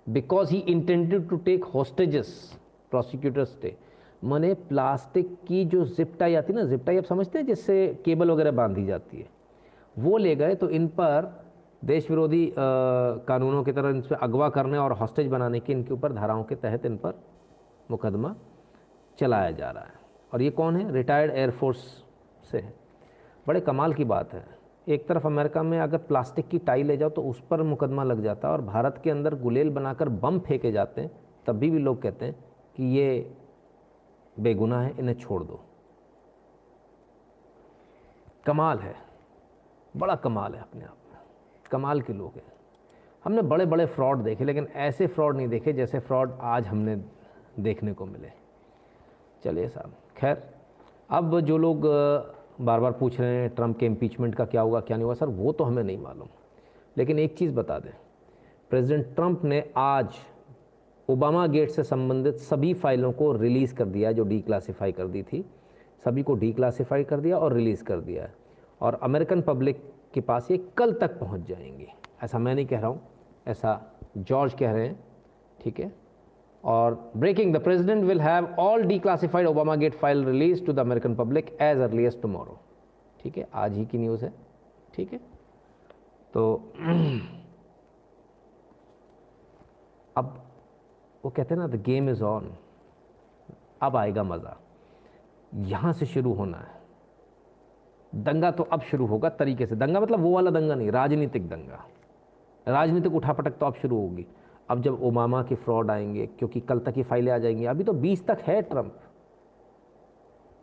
because he intended to take hostages, prosecutors say. माने प्लास्टिक की जो zip tie आती है ना, zip tie आप समझते हैं जिससे केबल वगैरह बांधी जाती है, वो ले गए। तो इन पर देश विरोधी कानूनों की तरह इन पर अगवा करने और हॉस्टेज बनाने की इनके ऊपर धाराओं के तहत इन पर मुकदमा चलाया जा रहा है। और ये कौन है? रिटायर्ड एयरफोर्स से है। बड़े कमाल की बात है, एक तरफ अमेरिका में अगर प्लास्टिक की टाई ले जाओ तो उस पर मुकदमा लग जाता है, और भारत के अंदर गुलेल बनाकर बम फेंके जाते हैं तब भी लोग कहते हैं कि ये बेगुनाह है, इन्हें छोड़ दो। कमाल है, बड़ा कमाल है, अपने आप में कमाल के लोग हैं। हमने बड़े बड़े फ्रॉड देखे, लेकिन ऐसे फ्रॉड नहीं देखे जैसे फ्रॉड आज हमने देखने को मिले। चलिए साहब, खैर अब जो लोग बार बार पूछ रहे हैं ट्रंप के इम्पीचमेंट का क्या होगा क्या नहीं होगा, सर वो तो हमें नहीं मालूम, लेकिन एक चीज़ बता दें, प्रेसिडेंट ट्रंप ने आज ओबामा गेट से संबंधित सभी फाइलों को रिलीज़ कर दिया, जो डीक्लासिफाई कर दी थी, सभी को डीक्लासिफाई कर दिया और रिलीज़ कर दिया है। और अमेरिकन पब्लिक के पास ये कल तक पहुंच जाएंगी। ऐसा मैं नहीं कह रहा हूँ, ऐसा जॉर्ज कह रहे हैं, ठीक है। और breaking, the president will have all declassified Obama gate file release to the American public as early as tomorrow, ठीक है, आज ही की न्यूज़ है, ठीक है। तो अब वो कहते हैं ना, द गेम इज़ ऑन, अब आएगा मज़ा, यहाँ से शुरू होना है दंगा। तो अब शुरू होगा तरीके से, दंगा मतलब वो वाला दंगा नहीं, राजनीतिक दंगा, राजनीतिक उठापटक तो अब शुरू होगी। अब जब ओबामा के फ्रॉड आएंगे, क्योंकि कल तक ही फाइलें आ जाएंगी, अभी तो 20 तक है ट्रंप,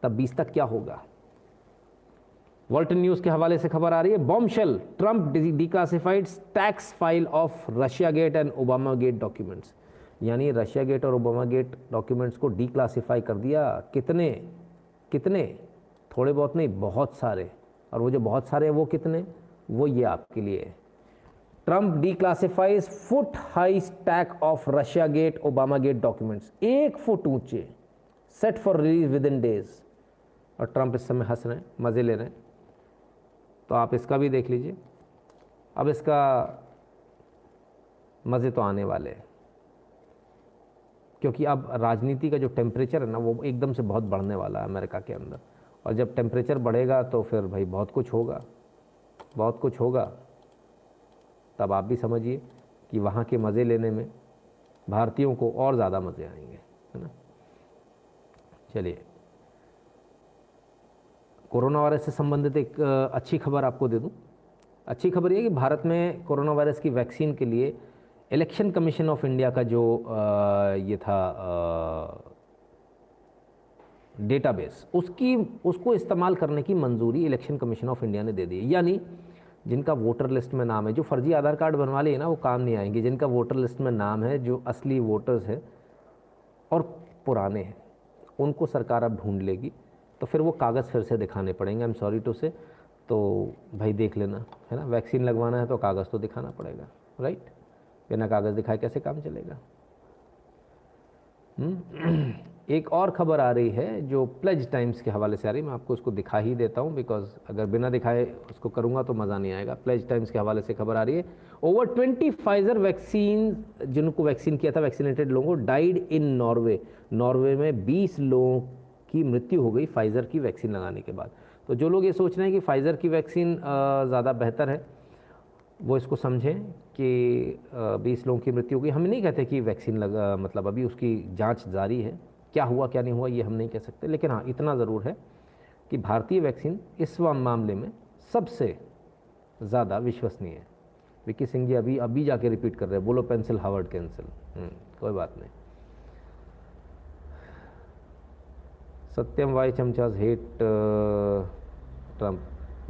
तब 20 तक क्या होगा। वॉल्टन न्यूज़ के हवाले से खबर आ रही है, bombshell, Trump declassified tax file of Russia gate and Obama gate documents. यानी रशिया गेट और ओबामा गेट डॉक्यूमेंट्स को डीक्लासिफाई कर दिया। कितने कितने? थोड़े बहुत नहीं, बहुत सारे। और वो जो बहुत सारे हैं वो कितने, वो ये आपके लिए है। Trump declassifies foot high stack of Russia gate Obama gate documents, 1 foot ऊंचे, set for release within days. और ट्रंप इस समय हंस रहे हैं, मज़े ले रहे हैं। तो आप इसका भी देख लीजिए, अब इसका मज़े तो आने वाले हैं, क्योंकि अब राजनीति का जो टेम्परेचर है ना, वो एकदम से बहुत बढ़ने वाला है अमेरिका के अंदर। और जब टेम्परेचर बढ़ेगा तो फिर भाई बहुत कुछ होगा, बहुत कुछ होगा। तब आप भी समझिए कि वहाँ के मज़े लेने में भारतीयों को और ज़्यादा मज़े आएंगे, है ना। चलिए, कोरोना वायरस से संबंधित एक अच्छी खबर आपको दे दूं। अच्छी खबर ये कि भारत में कोरोना वायरस की वैक्सीन के लिए इलेक्शन कमीशन ऑफ इंडिया का जो ये था डेटाबेस, उसको इस्तेमाल करने की मंजूरी इलेक्शन कमीशन ऑफ इंडिया ने दे दी है। यानी जिनका वोटर लिस्ट में नाम है, जो फर्जी आधार कार्ड बनवा लिए ना वो काम नहीं आएंगे। जिनका वोटर लिस्ट में नाम है, जो असली वोटर्स हैं और पुराने हैं, उनको सरकार अब ढूंढ लेगी। तो फिर वो कागज़ फिर से दिखाने पड़ेंगे। आई एम सॉरी टू से। तो भाई देख लेना, है ना, वैक्सीन लगवाना है तो कागज़ तो दिखाना पड़ेगा, राइट। बिना कागज़ दिखाए कैसे काम चलेगा। एक और खबर आ रही है जो प्लेज टाइम्स के हवाले से आ रही है, मैं आपको उसको दिखा ही देता हूँ, बिकॉज अगर बिना दिखाए उसको करूँगा तो मज़ा नहीं आएगा। प्लेज टाइम्स के हवाले से खबर आ रही है, ओवर 20 फाइजर वैक्सीन, जिनको वैक्सीन किया था, वैक्सीनेटेड लोगों को, डाइड इन नॉर्वे। नॉर्वे में 20 लोगों की मृत्यु हो गई फाइज़र की वैक्सीन लगाने के बाद। तो जो लोग ये सोच रहे हैं कि फ़ाइज़र की वैक्सीन ज़्यादा बेहतर है, वो इसको समझें कि 20 लोगों की मृत्यु हो गई। हम नहीं कहते कि वैक्सीन लगा, मतलब अभी उसकी जांच जारी है, क्या हुआ क्या नहीं हुआ ये हम नहीं कह सकते। लेकिन हाँ, इतना ज़रूर है कि भारतीय वैक्सीन इस मामले में सबसे ज़्यादा विश्वसनीय है। विक्की सिंह जी अभी जाके रिपीट कर रहे हैं, बोलो पेंसिल हार्वर्ड कैंसिल। कोई बात नहीं। सत्यम वाई चमचाज हेट ट्रम्प।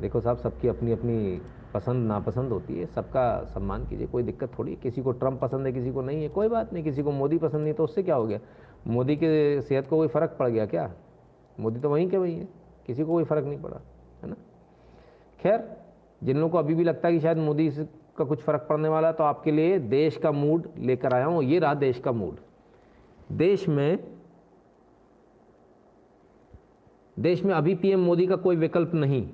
देखो साहब, सबकी अपनी अपनी पसंद नापसंद होती है, सबका सम्मान कीजिए, कोई दिक्कत थोड़ी। किसी को ट्रम्प पसंद है, किसी को नहीं है, कोई बात नहीं। किसी को मोदी पसंद नहीं तो उससे क्या हो गया? मोदी के सेहत को कोई फ़र्क पड़ गया क्या? मोदी तो वहीं के वहीं है, किसी को कोई फ़र्क नहीं पड़ा, है ना। खैर, जिन लोगों को अभी भी लगता है कि शायद मोदी का कुछ फ़र्क पड़ने वाला है, तो आपके लिए देश का मूड लेकर आया हूँ। ये रहा देश का मूड। देश में अभी पीएम मोदी का कोई विकल्प नहीं।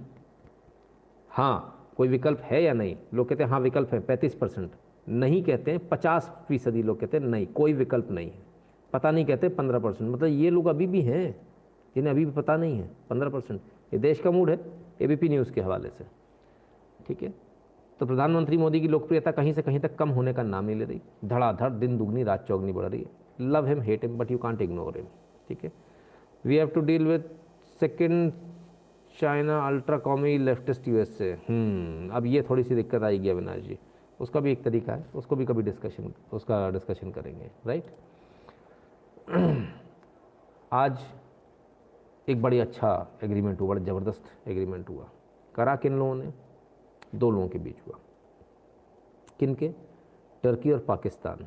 हाँ, कोई विकल्प है या नहीं? लोग कहते हैं हाँ विकल्प है, 35%। नहीं कहते हैं 50%। लोग कहते हैं नहीं, कोई विकल्प नहीं है। पता नहीं कहते 15%। मतलब ये लोग अभी भी हैं जिन्हें अभी भी पता नहीं है, 15%। ये देश का मूड है, एबीपी न्यूज़ के हवाले से, ठीक है। तो प्रधानमंत्री मोदी की लोकप्रियता कहीं से कहीं तक कम होने का नाम नहीं ले रही। धड़ाधड़ दिन दुगनी रात चौगनी बढ़ रही है। Love him hate him but you can't ignore him, ठीक है। We have to deal with second China ultra commie leftist USA. अब ये थोड़ी सी दिक्कत आएगी अविनाश जी, उसका भी एक तरीका है, उसको भी कभी डिस्कशन करेंगे, राइट। आज एक बड़ी अच्छा एग्रीमेंट हुआ, बड़ा ज़बरदस्त एग्रीमेंट हुआ। करा किन लोगों ने? 2 लोगों के बीच हुआ। किन के? टर्की और पाकिस्तान।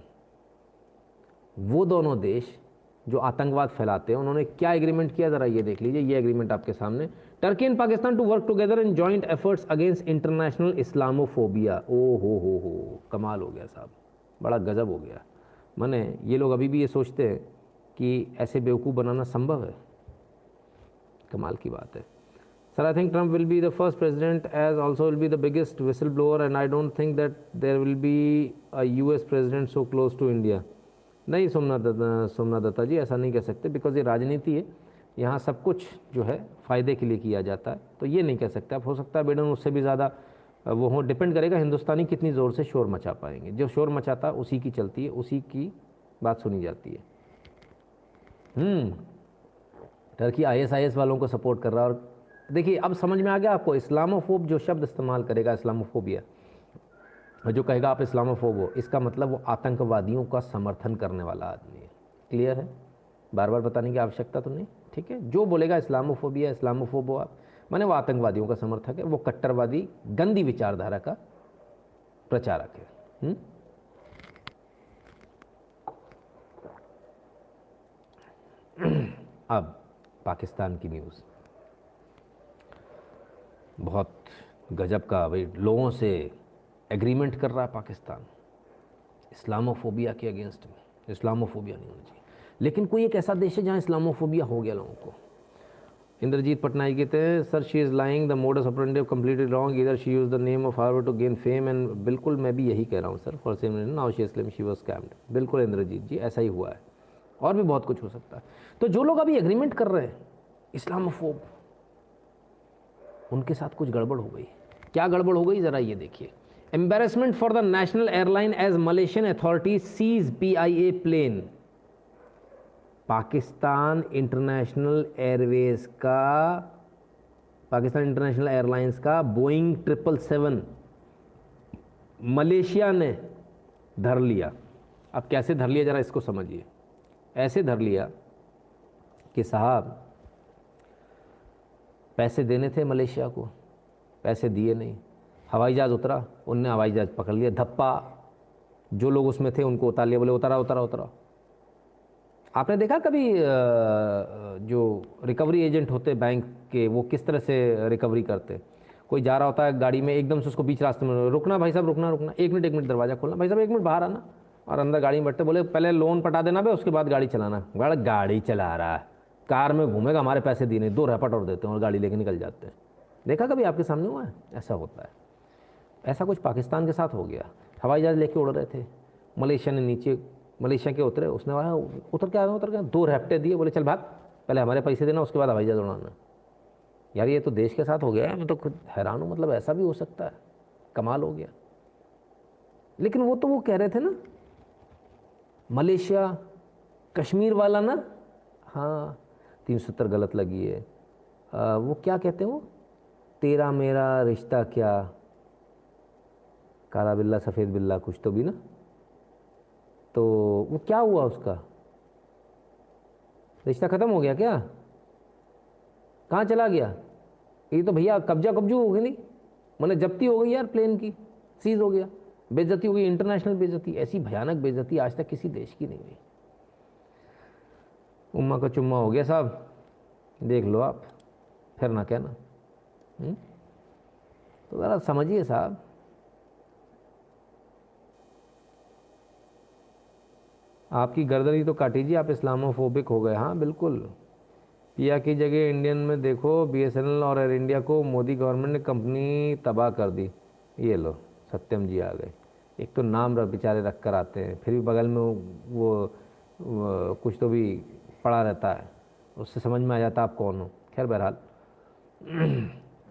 वो दोनों देश जो आतंकवाद फैलाते हैं, उन्होंने क्या एग्रीमेंट किया, ज़रा ये देख लीजिए। ये एग्रीमेंट आपके सामने, Turkey and Pakistan to work together in joint efforts against international Islamophobia. ओ हो, कमाल हो गया साहब, बड़ा गजब हो गया। माने ये लोग अभी भी ये सोचते हैं कि ऐसे बेवकूफ़ बनाना संभव है। कमाल की बात है। Sir, I think Trump will be the first president as also will be the biggest whistleblower and I don't think that there will be a US president so close to India. नहीं सोमनाथ दत्ता जी, ऐसा नहीं कह सकते, because ये राजनीति है, यहाँ सब कुछ जो है फ़ायदे के लिए किया जाता है, तो ये नहीं कह सकते आप। हो सकता है बिडेन उससे भी ज़्यादा वो हो, डिपेंड करेगा हिंदुस्तानी कितनी ज़ोर से शोर मचा पाएंगे। जो शोर मचाता है उसी की चलती है, उसी की बात सुनी जाती है। टर्की ISIS वालों को सपोर्ट कर रहा है। और देखिए, अब समझ में आ गया आपको, इस्लामोफोब जो शब्द इस्तेमाल करेगा, इस्लामोफोबिया, जो कहेगा आप इस्लामोफोब हो, इसका मतलब वो आतंकवादियों का समर्थन करने वाला आदमी है। क्लियर है? बार बार बताने की आवश्यकता तो नहीं, ठीक है। जो बोलेगा इस्लामोफोबिया, इस्लामोफोब हो आप, माने वो आतंकवादियों का समर्थक है, वो कट्टरवादी गंदी विचारधारा का प्रचारक है। अब पाकिस्तान की न्यूज़ बहुत गजब का, भाई लोगों से एग्रीमेंट कर रहा है पाकिस्तान इस्लामोफोबिया के अगेंस्ट में। इस्लामोफोबिया नहीं होना चाहिए, लेकिन कोई एक ऐसा देश है जहाँ इस्लामोफोबिया हो गया लोगों को। इंद्रजीत पटनायक कहते हैं, sir she is lying, the modus operandi completely wrong, इधर she use the name of Harvard to gain fame and. बिल्कुल मैं भी यही कह रहा हूँ sir, for same now she Islam she was scammed. बिल्कुल इंद्रजीत जी, ऐसा ही हुआ है, और भी बहुत कुछ हो सकता है। तो जो लोग अभी एग्रीमेंट कर रहे हैं इस्लामोफोब, उनके साथ कुछ गड़बड़ हो गई। क्या गड़बड़ हो गई ज़रा ये देखिए। Embarrassment for the national airline as Malaysian authority seize PIA plane. Pakistan International Airlines का बोइंग 777 मलेशिया ने धर लिया। अब कैसे धर लिया ज़रा इसको समझिए। ऐसे धर लिया कि साहब पैसे देने थे मलेशिया को, पैसे दिए नहीं, हवाई जहाज़ उतरा, उनने हवाई जहाज़ पकड़ लिया, धप्पा, जो लोग उसमें थे उनको उतार लिया, बोले उतरा उतरा उतरा। आपने देखा कभी जो रिकवरी एजेंट होते बैंक के, वो किस तरह से रिकवरी करते? कोई जा रहा होता है गाड़ी में, एकदम से उसको बीच रास्ते में, रुकना भाई साहब, रुकना रुकना, एक मिनट दरवाज़ा खोलना, भाई साहब 1 मिनट बाहर आना, और अंदर गाड़ी में बैठते, बोले पहले लोन पटा देना भाई, उसके बाद गाड़ी चलाना। गाड़ी चला रहा है, कार में घूमेगा, हमारे पैसे दिए नहीं, 2 रैपट और देते हैं और गाड़ी लेके निकल जाते हैं। देखा कभी आपके सामने हुआ है? ऐसा होता है। ऐसा कुछ पाकिस्तान के साथ हो गया। हवाई जहाज़ लेके उड़ रहे थे, मलेशिया ने नीचे, मलेशिया के उतरे, उसने वहाँ उतर के आया, उतर के 2 रैप्टे दिए, बोले चल भाग, पहले हमारे पैसे देना, उसके बाद हवाई जहाज़ उड़ाना। यार ये तो देश के साथ हो गया है, मैं तो खुद हैरान हूँ, मतलब ऐसा भी हो सकता है, कमाल हो गया। लेकिन वो तो वो कह रहे थे ना, मलेशिया कश्मीर वाला ना, हाँ 370 गलत लगी है, वो क्या कहते हैं, वो तेरा मेरा रिश्ता क्या, काला बिल्ला सफ़ेद बिल्ला, कुछ तो भी ना, तो वो क्या हुआ, उसका रिश्ता ख़त्म हो गया क्या? कहाँ चला गया? ये तो भैया कब्जू हो गई, नहीं मतलब जब्ती हो गई यार, प्लेन की सीज हो गया, बेइज्जती हो गई, इंटरनेशनल बेइज्जती। ऐसी भयानक बेइज्जती आज तक किसी देश की नहीं हुई। उम्मा का चुम्मा हो गया साहब, देख लो आप, फिर ना कहना। तो ज़रा समझिए साहब। आपकी गर्दन ही तो काटी जी, आप इस्लामोफोबिक हो गए। हाँ बिल्कुल, पिया की जगह इंडियन में देखो, बीएसएनएल और एयर इंडिया को मोदी गवर्नमेंट ने कंपनी तबाह कर दी। ये लो सत्यम जी आ गए। एक तो नाम बेचारे रख कर आते हैं, फिर भी बगल में वो कुछ तो भी पड़ा रहता है, उससे समझ में आ जाता आप कौन हो। खैर बहरहाल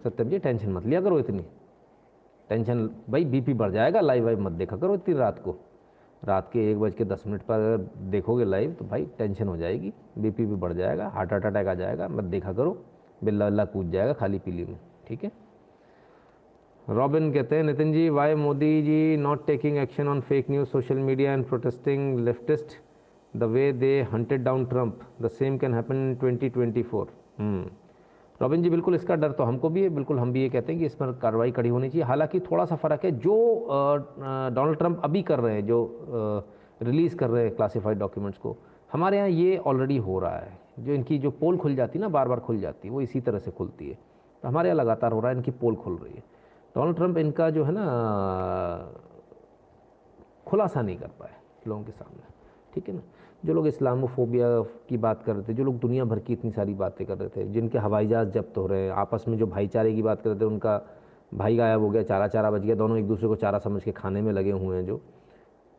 सत्यम जी टेंशन मत लिया करो इतनी, टेंशन भाई बीपी बढ़ जाएगा, लाइव वाइव मत देखा करो इतनी रात को, रात के 1:10 पर अगर देखोगे लाइव तो भाई टेंशन हो जाएगी, बीपी भी बढ़ जाएगा, हार्ट अटैक आ जाएगा, मत देखा करो, बिल्ला बिल्ला कूद जाएगा खाली पीली में। ठीक है। रॉबिन कहते हैं, Nitin ji why Modi ji not taking action on fake news, social media and protesting leftist the way they hunted down Trump, the same can happen in 2024। Robin ji बिल्कुल इसका डर तो हमको भी है, बिल्कुल हम भी ये कहते हैं कि इस पर कार्रवाई कड़ी होनी चाहिए। हालांकि थोड़ा सा फ़र्क है, जो डोनाल्ड ट्रंप अभी कर रहे हैं, जो रिलीज़ कर रहे हैं क्लासिफाइड डॉक्यूमेंट्स को, हमारे यहाँ ये ऑलरेडी हो रहा है। जो इनकी जो पोल खुल जाती है ना, बार बार खुल जाती है, वो इसी तरह से खुलती है, तो हमारे यहाँ लगातार हो रहा है, इनकी पोल खुल रही है। डोनाल्ड ट्रंप इनका जो है ना खुलासा नहीं कर पाए लोगों के सामने। ठीक है ना। जो लोग इस्लामोफोबिया की बात कर रहे थे, जो लोग दुनिया भर की इतनी सारी बातें कर रहे थे, जिनके हवाई जहाज़ जब्त हो रहे हैं, आपस में जो भाईचारे की बात कर रहे थे, उनका भाई गायब हो गया, चारा बच गया, दोनों एक दूसरे को चारा समझ के खाने में लगे हुए हैं जो,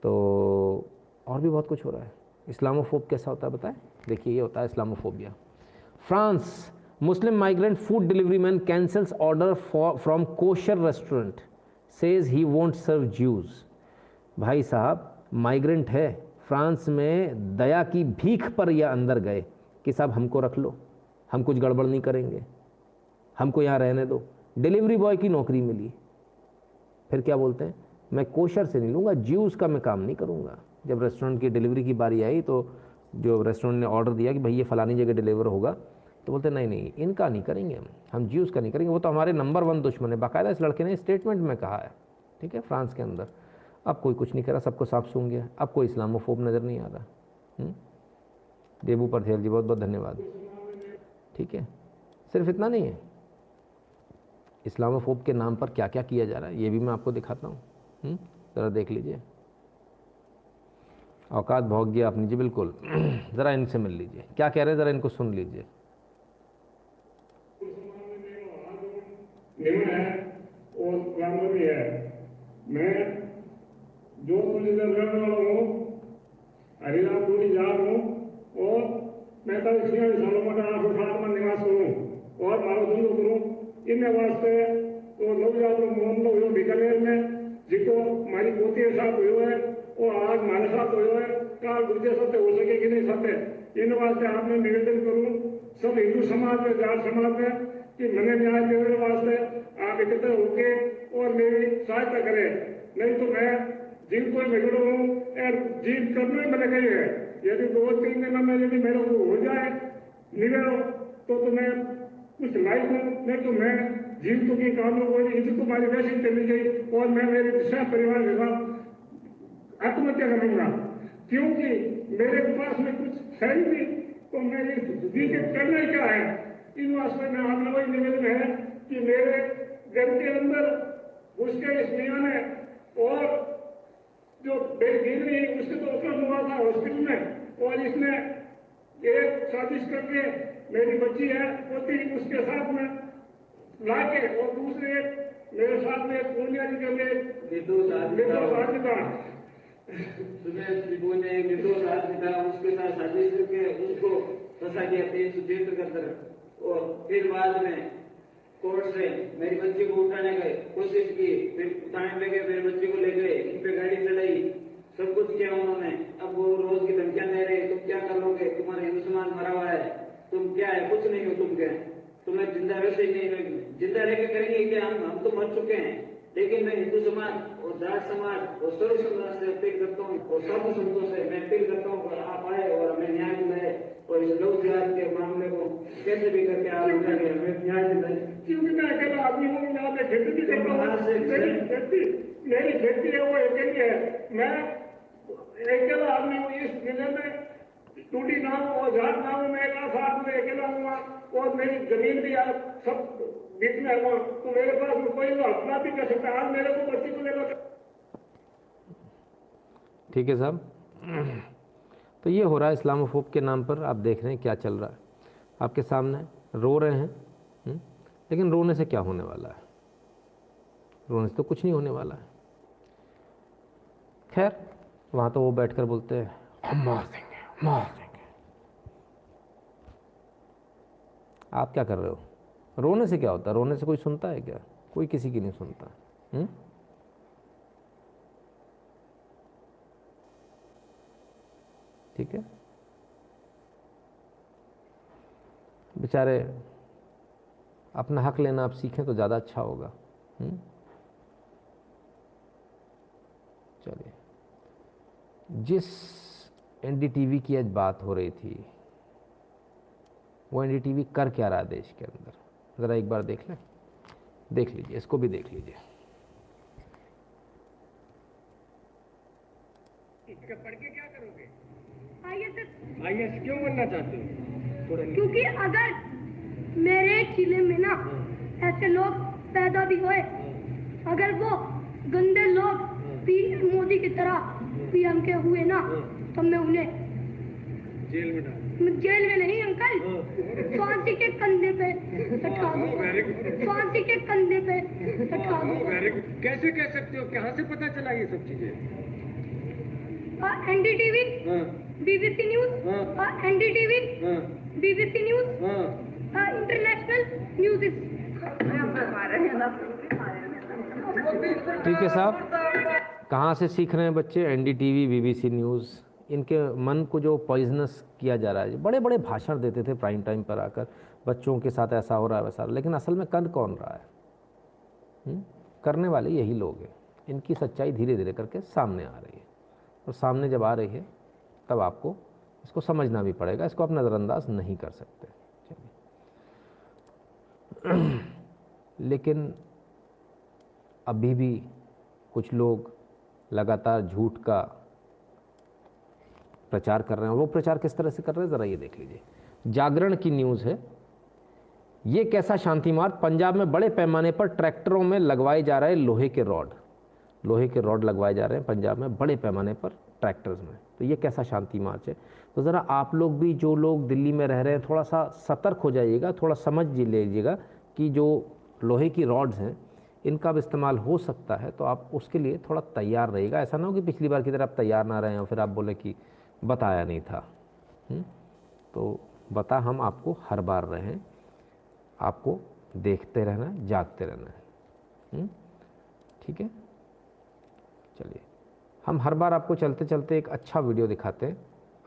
तो और भी बहुत कुछ हो रहा है। इस्लामोफोब कैसा होता है बताएं? देखिए ये होता है Islamophobia. France, Muslim migrant food delivery man cancels order from kosher restaurant, says he won't serve Jews. भाई साहब माइग्रेंट है, फ्रांस में दया की भीख पर यह अंदर गए कि साहब हमको रख लो, हम कुछ गड़बड़ नहीं करेंगे, हमको यहाँ रहने दो। डिलीवरी बॉय की नौकरी मिली, फिर क्या बोलते हैं, मैं कोशर से नहीं लूँगा, ज्यूज़ का मैं काम नहीं करूँगा। जब रेस्टोरेंट की डिलीवरी की बारी आई तो जो रेस्टोरेंट ने ऑर्डर दिया कि भाई ये फ़लानी जगह डिलीवर होगा, तो बोलते नहीं इनका नहीं करेंगे, हम ज्यूज़ का नहीं करेंगे, वो तो हमारे नंबर 1 दुश्मन है। बाकायदा इस लड़के ने स्टेटमेंट में कहा है। ठीक है, फ्रांस के अंदर अब कोई कुछ नहीं करा, सबको साफ सूंघ गया, अब कोई इस्लामोफोब नज़र नहीं आ रहा। देबू परथेल जी बहुत बहुत धन्यवाद। ठीक है, सिर्फ इतना नहीं है, इस्लामोफोब के नाम पर क्या क्या किया जा रहा है ये भी मैं आपको दिखाता हूँ, ज़रा देख लीजिए। औकात भोग गया अपनी जी, बिल्कुल। ज़रा इनसे मिल लीजिए, क्या कह रहे हैं, ज़रा इनको सुन लीजिए। मैं जो हरिराम पूरी जात हूँ और 45 सालों में 860 में निवास करूँ और मारो धंधो करूँ, इन वास्ते तो नवजात मोहन हुए बीकानेर में, जिको मारी पोती साथ हुए है और आज मारे साथ हुए है, काल दूसरे सत्य हो सके कि नहीं सत्य इन वास्ते आपने निवेदन करूं सब हिंदू समाज में जाट समाज में कि मैंने न्याय देने वास्ते आप एकत्र होके और मेरी सहायता करें, नहीं तो मैं जीव को बिगड़ हूँ और जीव करने ही मैंने कही है यदि 2-3 दिन में यदि मेरे को हो जाए निवेदन तो मैं कुछ लाइक हूँ, नहीं तो मैं जीव तो की कामों को इज्जत तुम्हारी वैसी चली गई और मैं मेरे दूसरा परिवार के साथ आत्महत्या करूंगा क्योंकि मेरे पास में कुछ है ही नहीं, तो मैं ये जी के करना ही क्या है। इन वास्ते में आप लोगों निवेदन है कि मेरे घर के अंदर उसके इस मियाँ ने और जो बेटी उसके तो ऑपरेशन हुआ था हॉस्पिटल में और इसने एक साजिश करके मेरी बच्ची है पोती उसके साथ में लाके और दूसरे मेरे साथ में पूर्णिया जी के लिए निर्दोष आदमी था सुबह त्रिभुवन ने एक निर्दोष आदमी था उसके साथ साजिश करके उसको फंसा दिया 373 और फिर बाद में कोर्ट से मेरी बच्ची को उठाने की कोशिश की, फिर उठाने लगे मेरी बच्ची को ले गए, इन पे गाड़ी चलाई, सब कुछ किया उन्होंने। अब वो रोज की धमकियां दे रहे, तुम क्या कर लोगे, तुम्हारे हिंदू समाज मरा हुआ है, तुम क्या है, कुछ नहीं हो तुम क्या, तुम्हें जिंदा वैसे ही नहीं रहेगी, जिंदा रह के करेंगे क्या, हम तो मर चुके हैं। लेकिन मैं हिंदू समाज और जाट समाज और सर्व समाज से अपील करता हूँ और साधु संतों से मैं अपील करता हूँ कि आप आए और हमें न्याय दिलाए और इस लव जिहाद के मामले को कैसे भी करके आप उठा के हमें न्याय दिलाए। क्योंकि मैं अकेला आदमी हूँ, यहाँ पे खेती भी करता हूँ, मेरी खेती है वो अकेली है, मैं अकेला आदमी हूँ। इस जिले में टूटी गाँव और झाट गाँव में एक साथ में अकेला हुआ और मेरी जमीन भी सब बीच में हुआ, तो मेरे पास कोई अपना भी कर सकता है। आज मेरे को बच्ची को ले लो। ठीक है साहब, तो ये हो रहा है इस्लामोफोब के नाम पर। आप देख रहे हैं क्या चल रहा है आपके सामने, रो रहे हैं लेकिन रोने से क्या होने वाला है, रोने से तो कुछ नहीं होने वाला है। खैर वहाँ तो वो बैठकर बोलते हैं हम मार देंगे मार देंगे। आप क्या कर रहे हो, रोने से क्या होता है, रोने से कोई सुनता है क्या, कोई किसी की नहीं सुनता। ठीक है, बेचारे अपना हक लेना आप सीखें तो ज़्यादा अच्छा होगा। चलिए, जिस एनडीटीवी की आज बात हो रही थी वो एनडीटीवी कर क्या रहा है देश के अंदर, ज़रा एक बार देख लें, देख लीजिए, इसको भी देख लीजिए। पढ़ के क्या करोगे? आईएएस क्यों बनना चाहते हो? क्योंकि अगर मेरे जिले में ना ऐसे लोग पैदा भी हुए, अगर वो गंदे लोग पीएम मोदी की तरह पीएम के हुए ना, तो मैं उन्हें जेल में डाल, जेल में नहीं अंकल, फांसी के कंधे पे लटका दूं, फांसी के कंधे पे लटका दूं। कैसे कह सकते हो, कहाँ से पता चला ये सब चीजें? NDTV, BBC news, NDTV, BBC news, international news. ठीक है साहब, कहाँ से सीख रहे हैं बच्चे? एनडीटीवी, बीबीसी न्यूज़, इनके मन को जो पॉइजनस किया जा रहा है। बड़े बड़े भाषण देते थे प्राइम टाइम पर आकर, बच्चों के साथ ऐसा हो रहा है वैसा, लेकिन असल में कर कौन रहा है? करने वाले यही लोग हैं। इनकी सच्चाई धीरे धीरे करके सामने आ रही है, और सामने जब आ रही है तब आपको इसको समझना भी पड़ेगा, इसको आप नज़रअंदाज नहीं कर सकते। लेकिन अभी भी कुछ लोग लगातार झूठ का प्रचार कर रहे हैं। वो प्रचार किस तरह से कर रहे हैं ज़रा ये देख लीजिए। जागरण की न्यूज़ है, ये कैसा शांति मार्च, पंजाब में बड़े पैमाने पर ट्रैक्टरों में लगवाए जा रहे लोहे के रॉड, लोहे के रॉड लगवाए जा रहे हैं पंजाब में बड़े पैमाने पर ट्रैक्टर्स में। तो ये कैसा शांति मार्च है? तो ज़रा आप लोग भी, जो लोग दिल्ली में रह रहे हैं, थोड़ा सा सतर्क हो जाइएगा, थोड़ा समझ लीजिएगा कि जो लोहे की रॉड्स हैं इनका भी इस्तेमाल हो सकता है, तो आप उसके लिए थोड़ा तैयार रहिएगा। ऐसा ना हो कि पिछली बार की तरह आप तैयार ना रहें और फिर आप बोले कि बताया नहीं था। तो बता हम आपको हर बार रहें, आपको देखते रहना है, जागते रहना है। ठीक है, चलिए, हम हर बार आपको चलते चलते एक अच्छा वीडियो दिखाते हैं।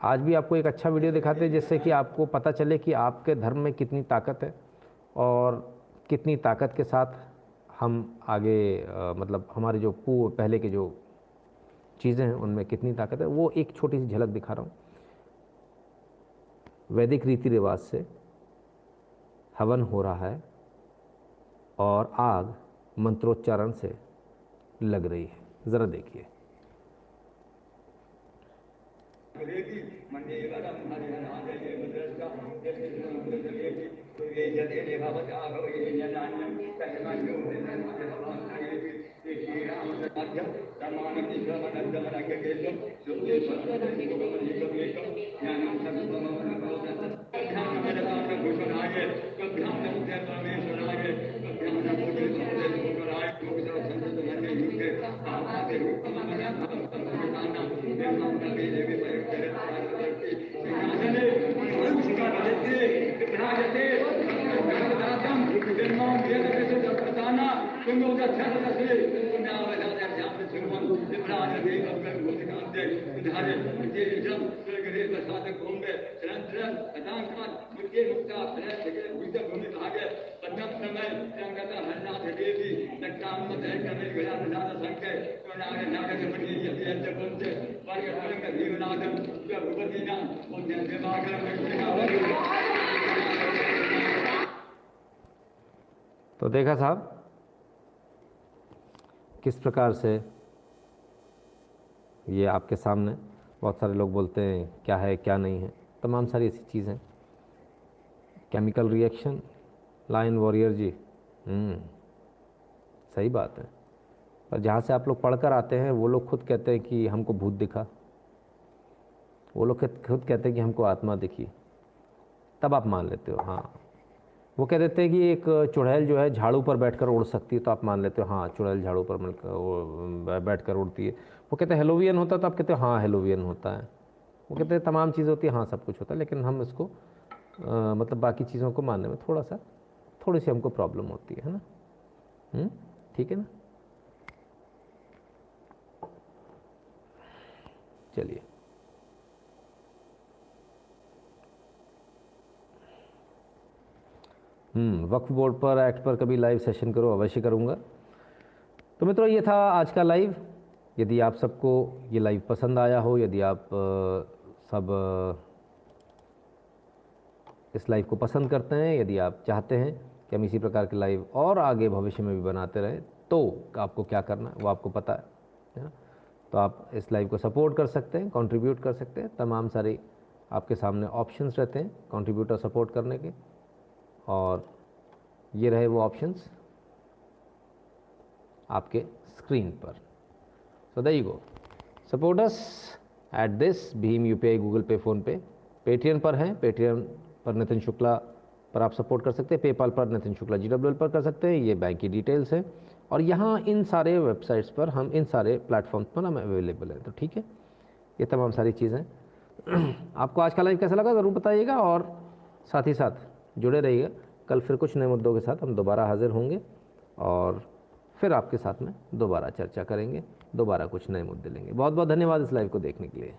आज भी आपको एक अच्छा वीडियो दिखाते हैं जिससे कि आपको पता चले कि आपके धर्म में कितनी ताकत है और कितनी ताकत के साथ हम आगे मतलब हमारे जो पहले के जो चीज़ें हैं उनमें कितनी ताकत है। वो एक छोटी सी झलक दिखा रहा हूँ। वैदिक रीति रिवाज से हवन हो रहा है और आग मंत्रोच्चारण से लग रही है, ज़रा देखिए। तो देखा साहब किस प्रकार से ये आपके सामने बहुत सारे लोग बोलते हैं क्या है क्या नहीं है, तमाम सारी ऐसी चीज़ें। केमिकल रिएक्शन, लाइन वॉरियर जी, सही बात है। पर जहाँ से आप लोग पढ़कर आते हैं वो लोग खुद कहते हैं कि हमको भूत दिखा, वो लोग खुद कहते हैं कि हमको आत्मा दिखी, तब आप मान लेते हो। हाँ, वो कह देते हैं कि एक चुड़ैल जो है झाड़ू पर बैठकर उड़ सकती है, तो आप मान लेते हो हाँ चुड़ैल झाड़ू पर बैठकर उड़ती है। वो कहते हैं हेलोवियन होता है, तो आप कहते हो हाँ हेलोवियन होता है। वो कहते हैं तमाम चीज़ें होती है, हाँ सब कुछ होता है। लेकिन हम इसको मतलब बाकी चीज़ों को मानने में थोड़ी सी हमको प्रॉब्लम होती है ना। ठीक है ना, चलिए। वक्फ बोर्ड पर एक्ट पर कभी लाइव सेशन करो, अवश्य करूँगा। तो मित्रों ये था आज का लाइव। यदि आप सबको ये लाइव पसंद आया हो, यदि आप सब इस लाइव को पसंद करते हैं, यदि आप चाहते हैं कि हम इसी प्रकार के लाइव और आगे भविष्य में भी बनाते रहें, तो आपको क्या करना है वो आपको पता है ना। तो आप इस लाइव को सपोर्ट कर सकते हैं, कंट्रीब्यूट कर सकते हैं। तमाम सारे आपके सामने ऑप्शंस रहते हैं कंट्रीब्यूट और सपोर्ट करने के, और ये रहे वो ऑप्शंस आपके स्क्रीन पर। So there you go, support us at this भीम UPI, Google Pay, PhonePe, Paytm पर हैं। पेटीएम पर नितिन शुक्ला पर आप सपोर्ट कर सकते हैं, पेपाल पर नितिन शुक्ला GWL पर कर सकते हैं। ये बैंक की डिटेल्स हैं और यहाँ इन सारे वेबसाइट्स पर हम, इन सारे प्लेटफॉर्म्स पर हम अवेलेबल हैं। तो ठीक है, ये तमाम सारी चीज़ें। आपको आज का लाइव कैसा लगा ज़रूर बताइएगा, और साथ ही साथ जुड़े रहिएगा। कल फिर कुछ नए मुद्दों के साथ हम दोबारा हाजिर होंगे और फिर आपके साथ में दोबारा चर्चा करेंगे, दोबारा कुछ नए मुद्दे लेंगे। बहुत बहुत धन्यवाद इस लाइव को देखने के लिए।